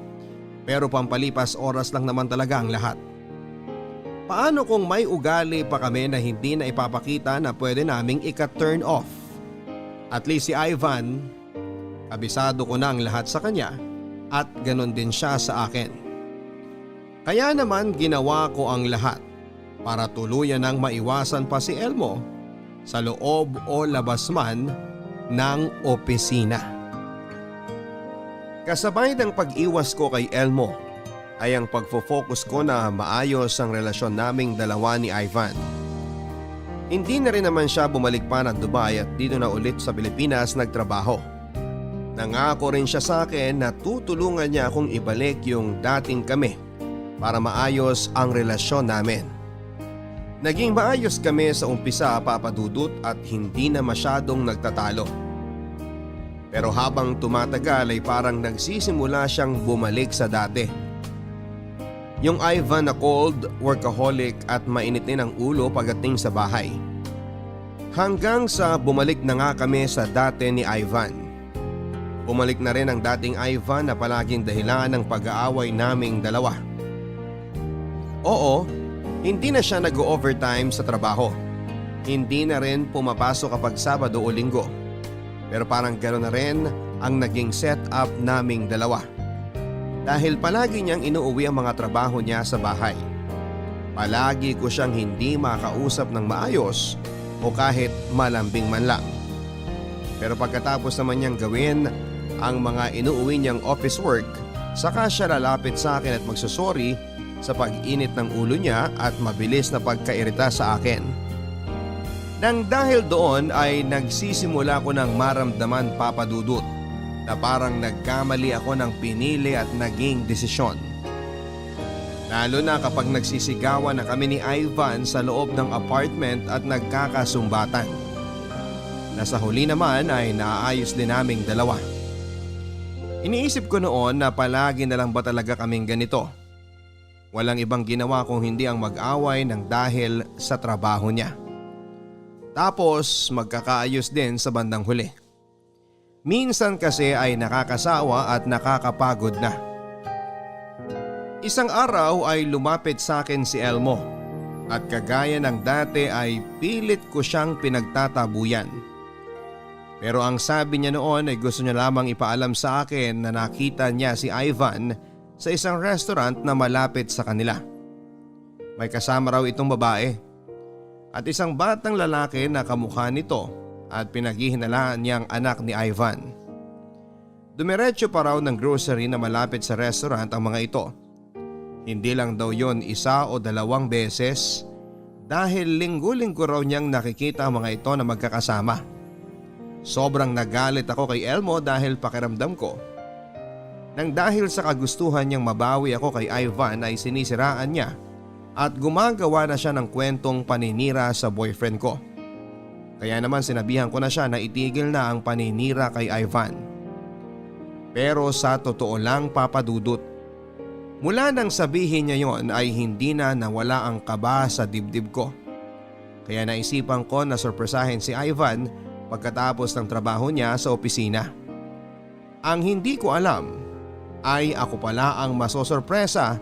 Speaker 8: pero pampalipas oras lang naman talaga ang lahat. Paano kung may ugali pa kami na hindi na ipapakita na pwede naming ika-turn off? At least si Ivan, kabisado ko na ang lahat sa kanya at ganon din siya sa akin. Kaya naman ginawa ko ang lahat para tuluyan ng maiwasan pa si Elmo sa loob o labas man ng opisina. Kasabay ng pag-iwas ko kay Elmo ay ang pagfo-focus ko na maayos ang relasyon naming dalawa ni Ivan. Hindi na rin naman siya bumalik pa ng Dubai at dito na ulit sa Pilipinas nagtrabaho. Nangako rin siya sa akin na tutulungan niya akong ibalik yung dating kami para maayos ang relasyon namin. Naging maayos kami sa umpisa, Papadudot, at hindi na masyadong nagtatalo. Pero habang tumatagal ay parang nagsisimula siyang bumalik sa dati. Yung Ivan na cold, workaholic at mainit din ang ulo pagdating sa bahay. Hanggang sa bumalik na nga kami sa dati ni Ivan. Bumalik na rin ang dating Ivan na palaging dahilan ng pag-aaway naming dalawa. Oo, hindi na siya nag-overtime sa trabaho. Hindi na rin pumapasok kapag Sabado o Linggo. Pero parang gano'n na rin ang naging setup naming dalawa. Dahil palagi niyang inuuwi ang mga trabaho niya sa bahay. Palagi ko siyang hindi makausap ng maayos o kahit malambing man lang. Pero pagkatapos naman niyang gawin ang mga inuuwi niyang office work, saka siya lalapit sa akin at magsusori sa pag-init ng ulo niya at mabilis na pagkairita sa akin. Nang dahil doon ay nagsisimula ko ng maramdaman, Papadudot, na parang nagkamali ako ng pinili at naging desisyon. Lalo na kapag nagsisigawan na kami ni Ivan sa loob ng apartment at nagkakasumbatan. Nasa huli naman ay naayos din naming dalawa. Iniisip ko noon na palagi na lang ba talaga kaming ganito. Walang ibang ginawa kung hindi ang mag-away ng dahil sa trabaho niya. Tapos magkakaayos din sa bandang huli. Minsan kasi ay nakakasawa at nakakapagod na. Isang araw ay lumapit sa akin si Elmo at kagaya ng dati ay pilit ko siyang pinagtatabuyan. Pero ang sabi niya noon ay gusto niya lamang ipaalam sa akin na nakita niya si Ivan sa isang restaurant na malapit sa kanila. May kasama raw itong babae at isang batang lalaki na kamukha nito at pinaghihinalaan niyang anak ni Ivan. Dumiretso pa raw ng grocery na malapit sa restaurant ang mga ito. Hindi lang daw yon isa o dalawang beses dahil linggo-linggo raw niyang nakikita ang mga ito na magkakasama. Sobrang nagalit ako kay Elmo dahil pakiramdam ko Nang dahil sa kagustuhan niyang mabawi ako kay Ivan ay sinisiraan niya at gumagawa na siya ng kwentong paninira sa boyfriend ko. Kaya naman sinabihan ko na siya na itigil na ang paninira kay Ivan. Pero sa totoo lang, Papa Dudut, mula nang sabihin niya yon ay hindi na nawala ang kaba sa dibdib ko. Kaya naisipan ko na sorpresahin si Ivan pagkatapos ng trabaho niya sa opisina. Ang hindi ko alam ay ako pala ang masosorpresa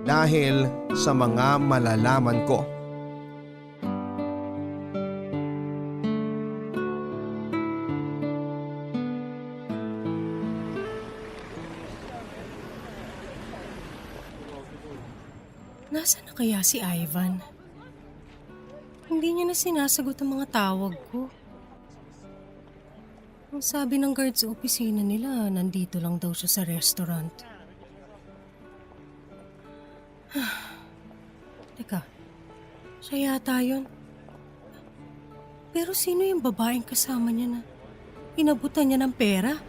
Speaker 8: dahil sa mga malalaman ko.
Speaker 10: Nasaan na kaya si Ivan? Hindi niya na sinasagot ang mga tawag ko. Ang sabi ng guard sa opisina nila, nandito lang daw siya sa restaurant. Teka, siya yata yun. Pero sino yung babaeng kasama niya na inabutan niya ng pera?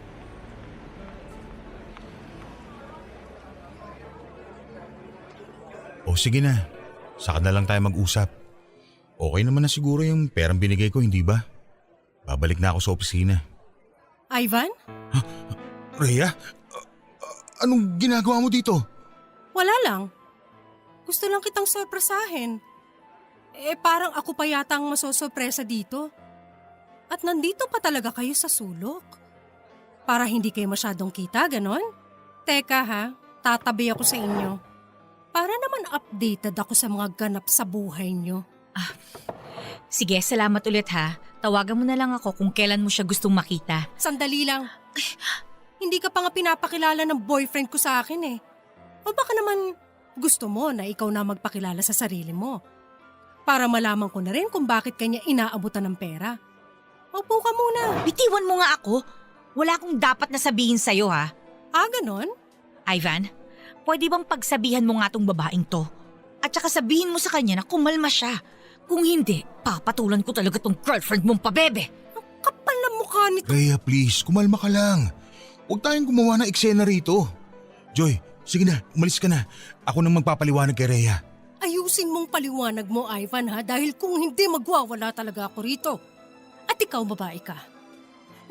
Speaker 9: O sige na, saka na lang tayo mag-usap. Okay naman na siguro yung perang binigay ko, hindi ba? Babalik na ako sa opisina.
Speaker 10: Ivan?
Speaker 9: Rhea? Anong ginagawa mo dito?
Speaker 10: Wala lang. Gusto lang kitang sorpresahin. Parang ako pa yata ang masosorpresa dito. At nandito pa talaga kayo sa sulok. Para hindi kayo masyadong kita, ganon? Teka ha, tatabi ako sa inyo. Para naman updated ako sa mga ganap sa buhay nyo.
Speaker 12: Sige, salamat ulit ha. Tawagan mo na lang ako kung kailan mo siya gustong makita.
Speaker 10: Sandali lang. Hindi ka pa nga pinapakilala ng boyfriend ko sa akin eh. O baka naman gusto mo na ikaw na magpakilala sa sarili mo. Para malaman ko na rin kung bakit kanya inaabutan ng pera. Upo ka muna.
Speaker 12: Bitiwan mo nga ako. Wala akong dapat na sabihin sa'yo ha.
Speaker 10: Ganon?
Speaker 12: Ivan, pwede bang pagsabihan mo nga tong babaeng to? At saka sabihin mo sa kanya na kumalma siya. Kung hindi, papatulan ko talaga tong girlfriend mong pabebe.
Speaker 10: Ang kapal na mukha nito.
Speaker 9: Rhea, please, kumalma ka lang. Huwag tayong gumawa ng eksena rito. Joy, sige na, umalis ka na. Ako nang magpapaliwanag kay Rhea.
Speaker 10: Ayusin mong paliwanag mo, Ivan ha, dahil kung hindi magwawala talaga ako rito. At ikaw, babae ka.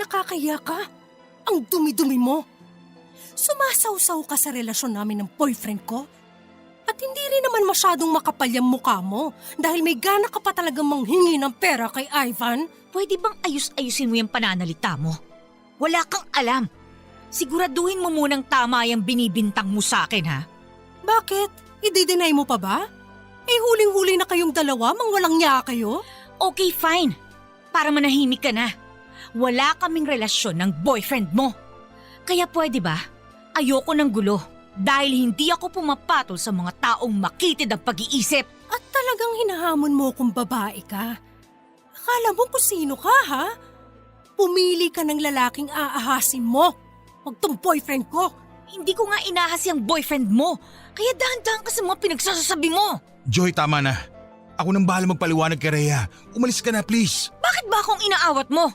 Speaker 10: Nakakaya ka. Ang dumi-dumi mo. Sumasawsaw ka sa relasyon namin ng boyfriend ko. At hindi rin naman masyadong makapal yung mukha mo dahil may gana ka pa talagang manghingi ng pera kay Ivan.
Speaker 12: Pwede bang ayus-ayusin mo yung pananalita mo? Wala kang alam. Siguraduhin mo munang tama yung binibintang mo sa akin ha.
Speaker 10: Bakit? I-deny mo pa ba? Huling-huli na kayong dalawa, walang niya kayo?
Speaker 12: Okay, fine. Para manahimik ka na. Wala kaming relasyon ng boyfriend mo. Kaya pwede ba? Ayoko ng gulo. Dahil hindi ako pumapatol sa mga taong makitid ang pag-iisip.
Speaker 10: At talagang hinahamon mo kung babae ka. Akala mo kung sino ka ha? Pumili ka ng lalaking aahasin mo. Huwag tong boyfriend ko.
Speaker 12: Hindi ko nga inahas yung boyfriend mo. Kaya dahan-dahan ka sa mga pinagsasasabi mo.
Speaker 9: Joy, tama na. Ako nang bahala magpaliwanag kay Rhea. Umalis ka na, please.
Speaker 12: Bakit ba akong inaawat mo?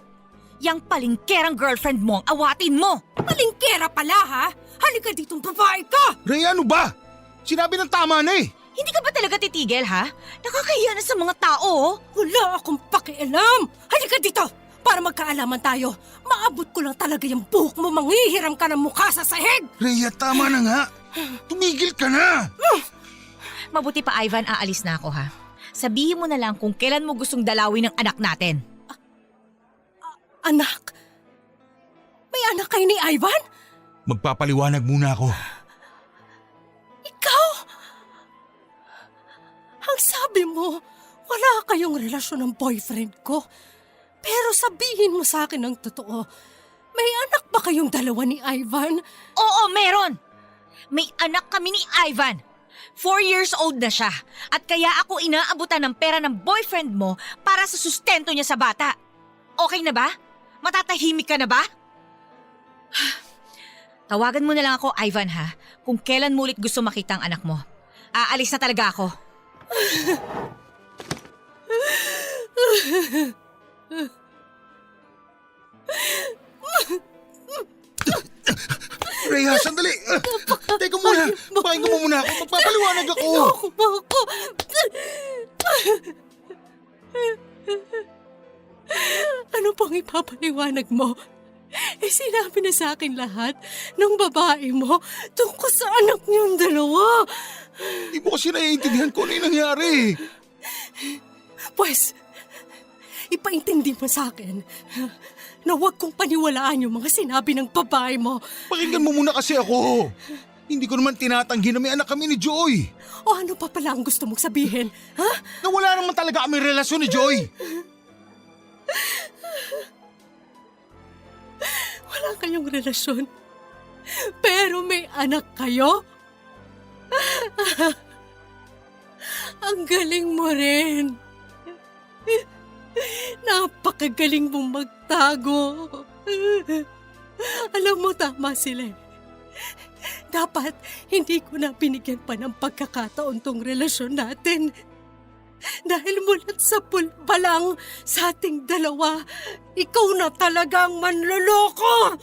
Speaker 12: Yang palingkerang girlfriend mo ang awatin mo.
Speaker 10: Palingkera pala ha? Halika ditong babae ka!
Speaker 9: Rhea, ano ba? Sinabi ng tama na eh.
Speaker 12: Hindi ka ba talaga titigil ha? Nakakahiya na sa mga tao oh.
Speaker 10: Wala akong pakialam! Halika dito! Para magkaalaman tayo. Maabot ko lang talaga yung buhok mo, manghihiram ka ng mukha sa sahig!
Speaker 9: Rhea, tama na nga. Tumigil ka na!
Speaker 12: Mabuti pa Ivan, aalis na ako ha. Sabihin mo na lang kung kailan mo gustong dalawin ng anak natin.
Speaker 10: Anak? May anak kayo ni Ivan?
Speaker 9: Magpapaliwanag muna ako.
Speaker 10: Ikaw? Ang sabi mo, wala kayong relasyon ng boyfriend ko. Pero sabihin mo sa akin ng totoo, may anak ba kayong dalawa ni Ivan?
Speaker 12: Oo, meron! May anak kami ni Ivan. 4 years old na siya. At kaya ako inaabutan ng pera ng boyfriend mo para sa sustento niya sa bata. Okay na ba? Matatahimik ka na ba? Tawagan mo na lang ako, Ivan ha, kung kailan mo ulit gusto makita ang anak mo. Aalis na talaga ako.
Speaker 9: Rhea, sandali! Teka muna, pakinggan mo muna ako. Magpapaliwanag ako.
Speaker 10: Niloko mo ako. Ano pang ipapaliwanag mo? Sinabi na sa akin lahat ng babae mo tungkol sa anak niyong dalawa.
Speaker 9: Hindi mo kasi naiintindihan ko ano yung nangyari.
Speaker 10: Pues, ipaintindi mo sa akin na huwag kong paniwalaan yung mga sinabi ng babae mo.
Speaker 9: Pakinggan mo muna kasi ako. Hindi ko naman tinatanggi na may anak kami ni Joy.
Speaker 10: O ano pa pala ang gusto mong sabihin? Ha?
Speaker 9: Na wala naman talaga kami relasyon ni Joy.
Speaker 10: Wala kayong relasyon. Pero may anak kayo? Ang galing mo rin. Napakagaling mong magtago. Alam mo, tama sila. Dapat hindi ko na binigyan pa ng pagkakataon tong relasyon natin. Dahil mulat sa pa lang sa ating dalawa, ikaw na talagang manloloko!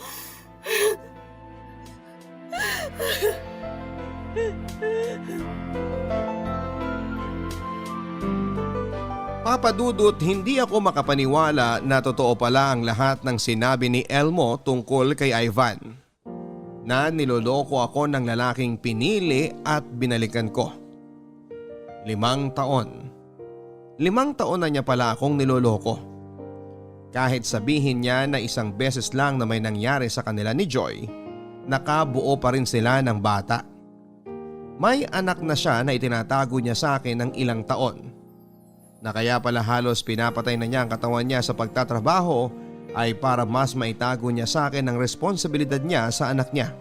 Speaker 8: Papa Dudut, hindi ako makapaniwala na totoo pala ang lahat ng sinabi ni Elmo tungkol kay Ivan. Na niloloko ako ng lalaking pinili at binalikan ko. 5 taon. 5 taon na niya pala akong niloloko. Kahit sabihin niya na isang beses lang na may nangyari sa kanila ni Joy, nakabuo pa rin sila ng bata. May anak na siya na itinatago niya sa akin ng ilang taon. Na kaya pala halos pinapatay na niya ang katawan niya sa pagtatrabaho ay para mas maitago niya sa akin ang responsibilidad niya sa anak niya.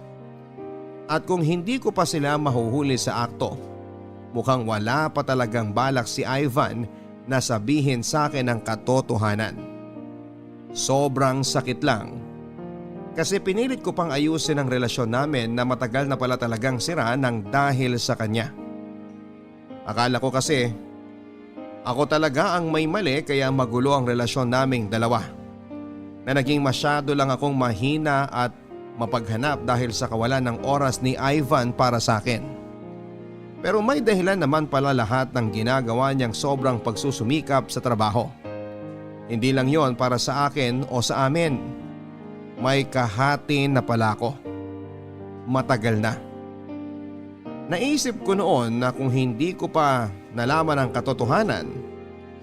Speaker 8: At kung hindi ko pa sila mahuhuli sa akto, mukhang wala pa talagang balak si Ivan na sabihin sa akin ang katotohanan. Sobrang sakit lang. Kasi pinilit ko pang ayusin ang relasyon namin na matagal na pala talagang sira ng dahil sa kanya. Akala ko kasi ako talaga ang may mali kaya magulo ang relasyon naming dalawa. Na naging masyado lang akong mahina at mapaghanap dahil sa kawalan ng oras ni Ivan para sa akin. Pero may dahilan naman pala lahat ng ginagawa niyang sobrang pagsusumikap sa trabaho. Hindi lang yon para sa akin o sa amin. May kahati na pala ako. Matagal na. Naisip ko noon na kung hindi ko pa nalaman ang katotohanan,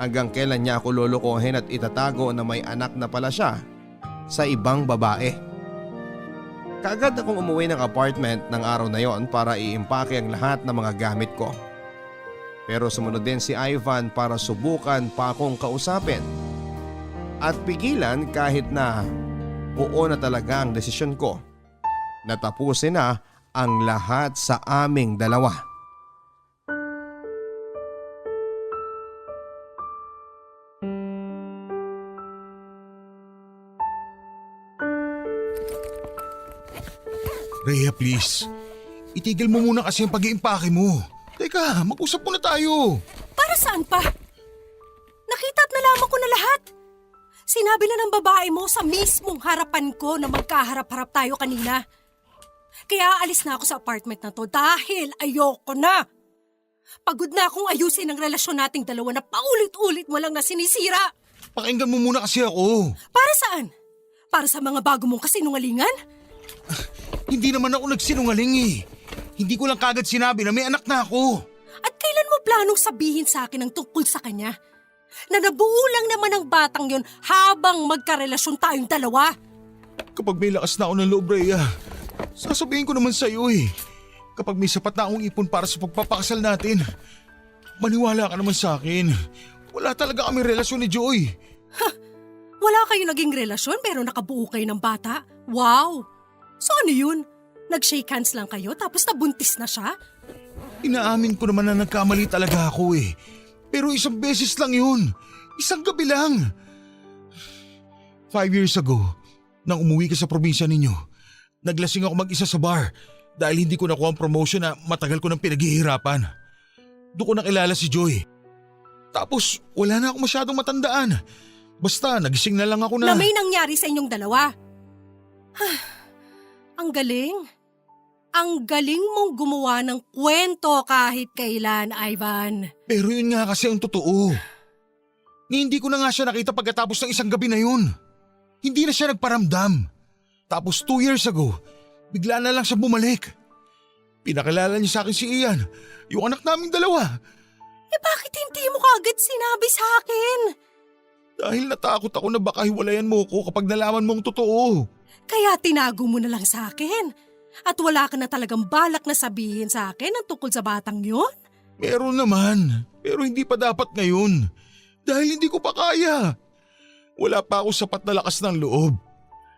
Speaker 8: hanggang kailan niya ako lolokohin at itatago na may anak na pala siya sa ibang babae. Kaagad akong umuwi ng apartment ng araw na yon para iimpake ang lahat ng mga gamit ko. Pero sumunod din si Ivan para subukan pa akong kausapin. At pigilan kahit na oo na talaga ang desisyon ko na tapusin na ang lahat sa aming dalawa.
Speaker 9: Rhea, please. Itigil mo muna kasi ang pag-iimpake mo. Teka, mag-usap muna tayo.
Speaker 10: Para saan pa? Nakita at nalaman ko na lahat. Sinabi na ng babae mo sa mismong harapan ko na magkaharap-harap tayo kanina. Kaya alis na ako sa apartment na to dahil ayoko na. Pagod na akong ayusin ang relasyon nating dalawa na paulit-ulit mo lang na sinisira.
Speaker 9: Pakinggan mo muna kasi ako.
Speaker 10: Para saan? Para sa mga bago mong kasinungalingan?
Speaker 9: Hindi naman ako nagsinungaling eh. Hindi ko lang kagad sinabi na may anak na ako.
Speaker 10: At kailan mo planong sabihin sa akin ang tungkol sa kanya? Na nabuo lang naman ang batang yon habang magkarelasyon tayong dalawa.
Speaker 9: Kapag may lakas na ako ng loob, Rhea, sasabihin ko naman sa'yo eh. Kapag may sapat na akong ipon para sa pagpapakasal natin, maniwala ka naman sa akin. Wala talaga kami relasyon ni Joy.
Speaker 10: Wala kayo naging relasyon pero nakabuo kayo ng bata? Wow! So ano yun? Nag-shake hands lang kayo tapos nabuntis na siya?
Speaker 9: Inaamin ko naman na nagkamali talaga ako eh. Pero isang beses lang yun. Isang gabi lang. 5 years ago, nang umuwi ka sa probinsya ninyo, naglasing ako mag-isa sa bar dahil hindi ko nakuha ang promotion na matagal ko nang pinaghihirapan. Doon ko nakilala si Joy. Tapos wala na ako masyadong matandaan. Basta nagising na lang ako na…
Speaker 10: Na may nangyari sa inyong dalawa. Ang galing. Ang galing mong gumawa ng kwento kahit kailan, Ivan.
Speaker 9: Pero yun nga kasi ang totoo. Ni hindi ko na nga siya nakita pagkatapos ng isang gabi na yun. Hindi na siya nagparamdam. Tapos 2 years ago, bigla na lang siya bumalik. Pinakilala niya sa akin si Ian, yung anak naming dalawa.
Speaker 10: Bakit hindi mo kaagad sinabi sa akin?
Speaker 9: Dahil natakot ako na baka hiwalayan mo ko kapag nalaman mong totoo.
Speaker 10: Kaya tinago mo na lang sa akin. At wala ka na talagang balak na sabihin sa akin ang tungkol sa batang yun?
Speaker 9: Meron naman, pero hindi pa dapat ngayon. Dahil hindi ko pa kaya. Wala pa ako sapat na lakas ng loob.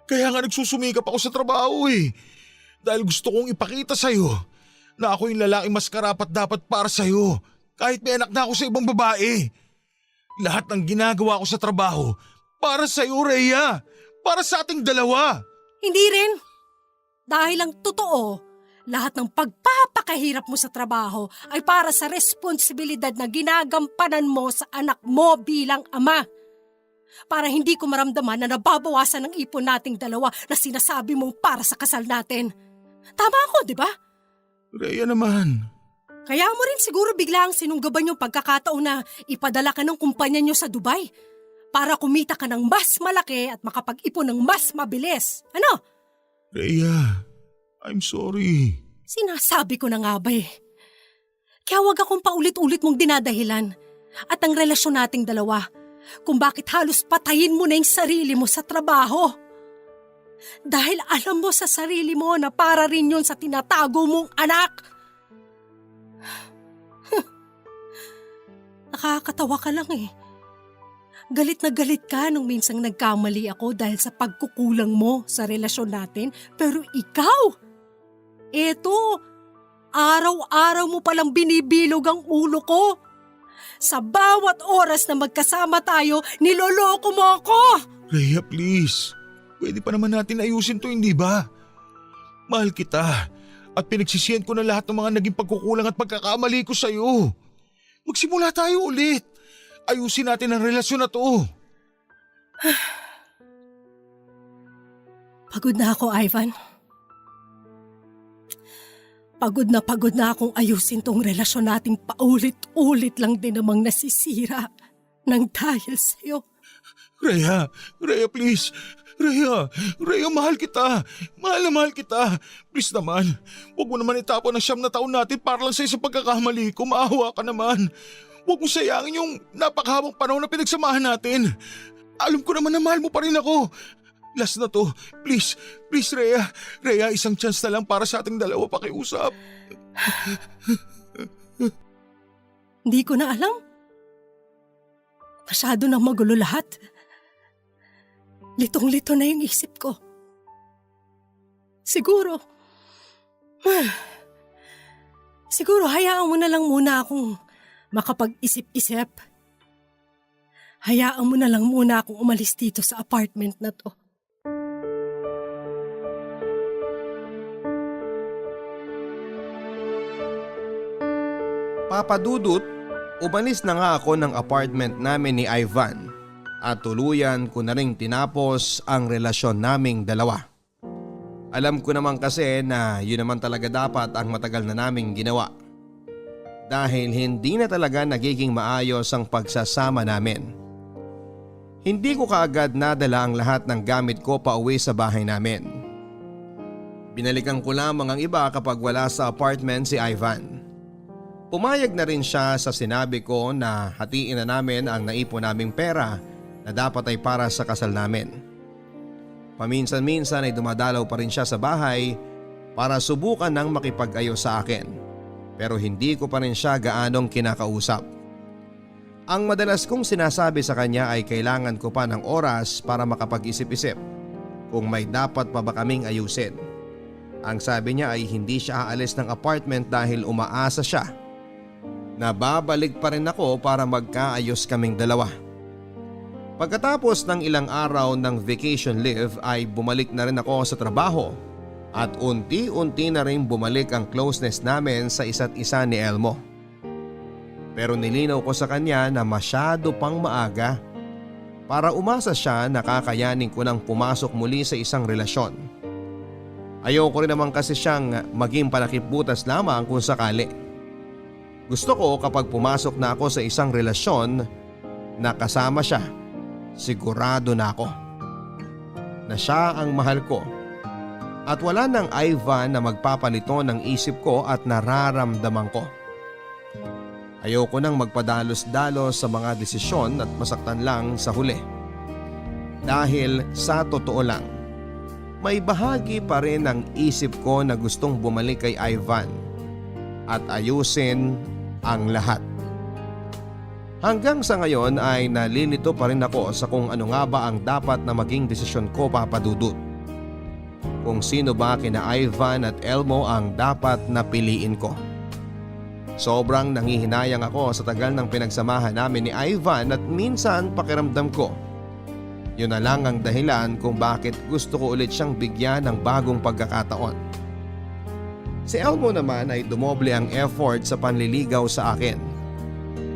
Speaker 9: Kaya nga nagsusumikap ako sa trabaho eh. Dahil gusto kong ipakita sa'yo na ako yung lalaking mas karapat dapat para sa'yo. Kahit may anak na ako sa ibang babae. Lahat ng ginagawa ko sa trabaho para sa'yo, Rhea. Para sa ating dalawa.
Speaker 10: Hindi rin. Dahil ang totoo, lahat ng pagpapakahirap mo sa trabaho ay para sa responsibilidad na ginagampanan mo sa anak mo bilang ama. Para hindi ko maramdaman na nababawasan ng ipon nating dalawa na sinasabi mong para sa kasal natin. Tama ako, di ba?
Speaker 9: Rhea naman.
Speaker 10: Kaya mo rin siguro biglang sinunggaban yung pagkakataon na ipadala ka ng kumpanya nyo sa Dubai para kumita ka ng mas malaki at makapag-ipon ng mas mabilis. Ano?
Speaker 9: Rhea, I'm sorry.
Speaker 10: Sinasabi ko na nga ba eh. Kaya wag akong paulit-ulit mong dinadahilan at ang relasyon nating dalawa kung bakit halos patayin mo na yung sarili mo sa trabaho. Dahil alam mo sa sarili mo na para rin yun sa tinatago mong anak. Nakakatawa ka lang eh. Galit na galit ka nung minsang nagkamali ako dahil sa pagkukulang mo sa relasyon natin. Pero ikaw, eto, araw-araw mo palang binibilog ang ulo ko. Sa bawat oras na magkasama tayo, niloloko mo ako.
Speaker 9: Rhea, please. Pwede pa naman natin ayusin to, hindi ba? Mahal kita at pinagsisihan ko na lahat ng mga naging pagkukulang at pagkakamali ko sa'yo. Magsimula tayo ulit. Ayusin natin ang relasyon na to.
Speaker 10: Pagod na ako, Ivan. Pagod na akong ayusin tong relasyon nating paulit-ulit lang din namang nasisira nang dahil sa'yo.
Speaker 9: Rhea, please. Rhea, mahal kita. Mahal na mahal kita. Please naman, huwag mo naman itapon ang 9 na taon natin para lang sa isang pagkakamali ko. Maawa ka naman. Huwag mo sayangin yung napakahabang panahon na pinagsamahan natin. Alam ko naman na mahal mo pa rin ako. Last na to. Please, Rhea. Rhea, isang chance na lang para sa ating dalawa pakiusap.
Speaker 10: Hindi ko na alam. Masyado na magulo lahat. Litong-lito na yung isip ko. Siguro hayaan mo na lang muna akong makapag-isip-isip. Hayaan mo na lang muna akong umalis dito sa apartment na to.
Speaker 8: Papadudot, umalis na nga ako ng apartment namin ni Ivan at tuluyan ko na ring tinapos ang relasyon naming dalawa. Alam ko naman kasi na yun naman talaga dapat ang matagal na naming ginawa. Dahil hindi na talaga nagiging maayos ang pagsasama namin. Hindi ko kaagad nadala ang lahat ng gamit ko pa uwi sa bahay namin. Binalikan ko lamang ang iba kapag wala sa apartment si Ivan. Pumayag na rin siya sa sinabi ko na hatiin na namin ang naipon naming pera na dapat ay para sa kasal namin. Paminsan-minsan ay dumadalaw pa rin siya sa bahay para subukan ng makipag-ayos sa akin. Pero hindi ko pa rin siya gaanong kinakausap. Ang madalas kong sinasabi sa kanya ay kailangan ko pa ng oras para makapag-isip-isip kung may dapat pa ba kaming ayusin. Ang sabi niya ay hindi siya aalis ng apartment dahil umaasa siya na babalik pa rin ako para magkaayos kaming dalawa. Pagkatapos ng ilang araw ng vacation leave ay bumalik na rin ako sa trabaho at unti-unti na rin bumalik ang closeness namin sa isa't isa ni Elmo. Pero nilinaw ko sa kanya na masyado pang maaga para umasa siya na kakayanin ko nang pumasok muli sa isang relasyon. Ayoko rin naman kasi siyang maging panakibutas lamang kung sakali. Gusto ko kapag pumasok na ako sa isang relasyon na kasama siya, sigurado na ako na siya ang mahal ko at wala nang Ivan na magpapalito ng isip ko at nararamdaman ko. Ayoko nang magpadalos-dalos sa mga desisyon at masaktan lang sa huli. Dahil sa totoo lang, may bahagi pa rin ng isip ko na gustong bumalik kay Ivan at ayusin ang lahat. Hanggang sa ngayon ay nalilito pa rin ako sa kung ano nga ba ang dapat na maging desisyon ko, Papa Dudut. Kung sino ba kina Ivan at Elmo ang dapat na piliin ko. Sobrang nangihinayang ako sa tagal ng pinagsamahan namin ni Ivan at minsan pakiramdam ko yun na lang ang dahilan kung bakit gusto ko ulit siyang bigyan ng bagong pagkakataon. Si Elmo naman ay dumoble ang effort sa panliligaw sa akin.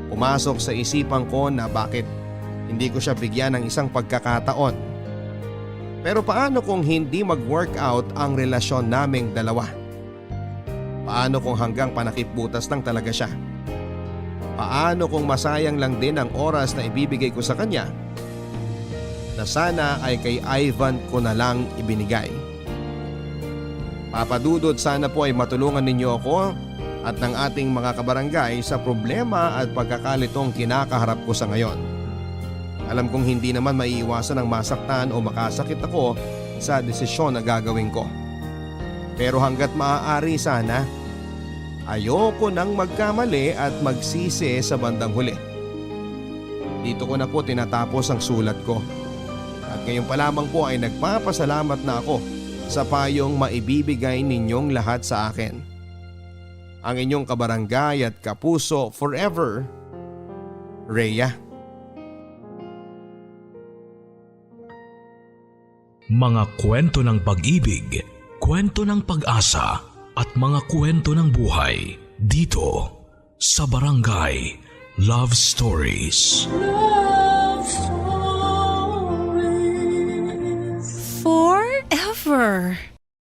Speaker 8: Pumasok sa isipan ko na bakit hindi ko siya bigyan ng isang pagkakataon. Pero paano kung hindi mag-workout ang relasyon naming dalawa? Paano kung hanggang panakipbutas lang talaga siya? Paano kung masayang lang din ang oras na ibibigay ko sa kanya na sana ay kay Ivan ko na lang ibinigay? Papa Dudut, sana po ay matulungan ninyo ako at ng ating mga kabarangay sa problema at pagkakalitong kinakaharap ko sa ngayon. Alam kong hindi naman maiiwasan ang masaktan o makasakit ako sa desisyon na gagawin ko. Pero hanggat maaari sana, ayoko nang magkamali at magsisi sa bandang huli. Dito ko na po tinatapos ang sulat ko. At ngayon pa lamang po ay nagpapasalamat na ako sa payong maibibigay ninyong lahat sa akin. Ang inyong kabarangay at kapuso forever, Rhea.
Speaker 1: Mga kwento ng pag-ibig, kwento ng pag-asa at mga kwento ng buhay dito sa Barangay Love Stories.
Speaker 2: Love Stories.
Speaker 10: Forever.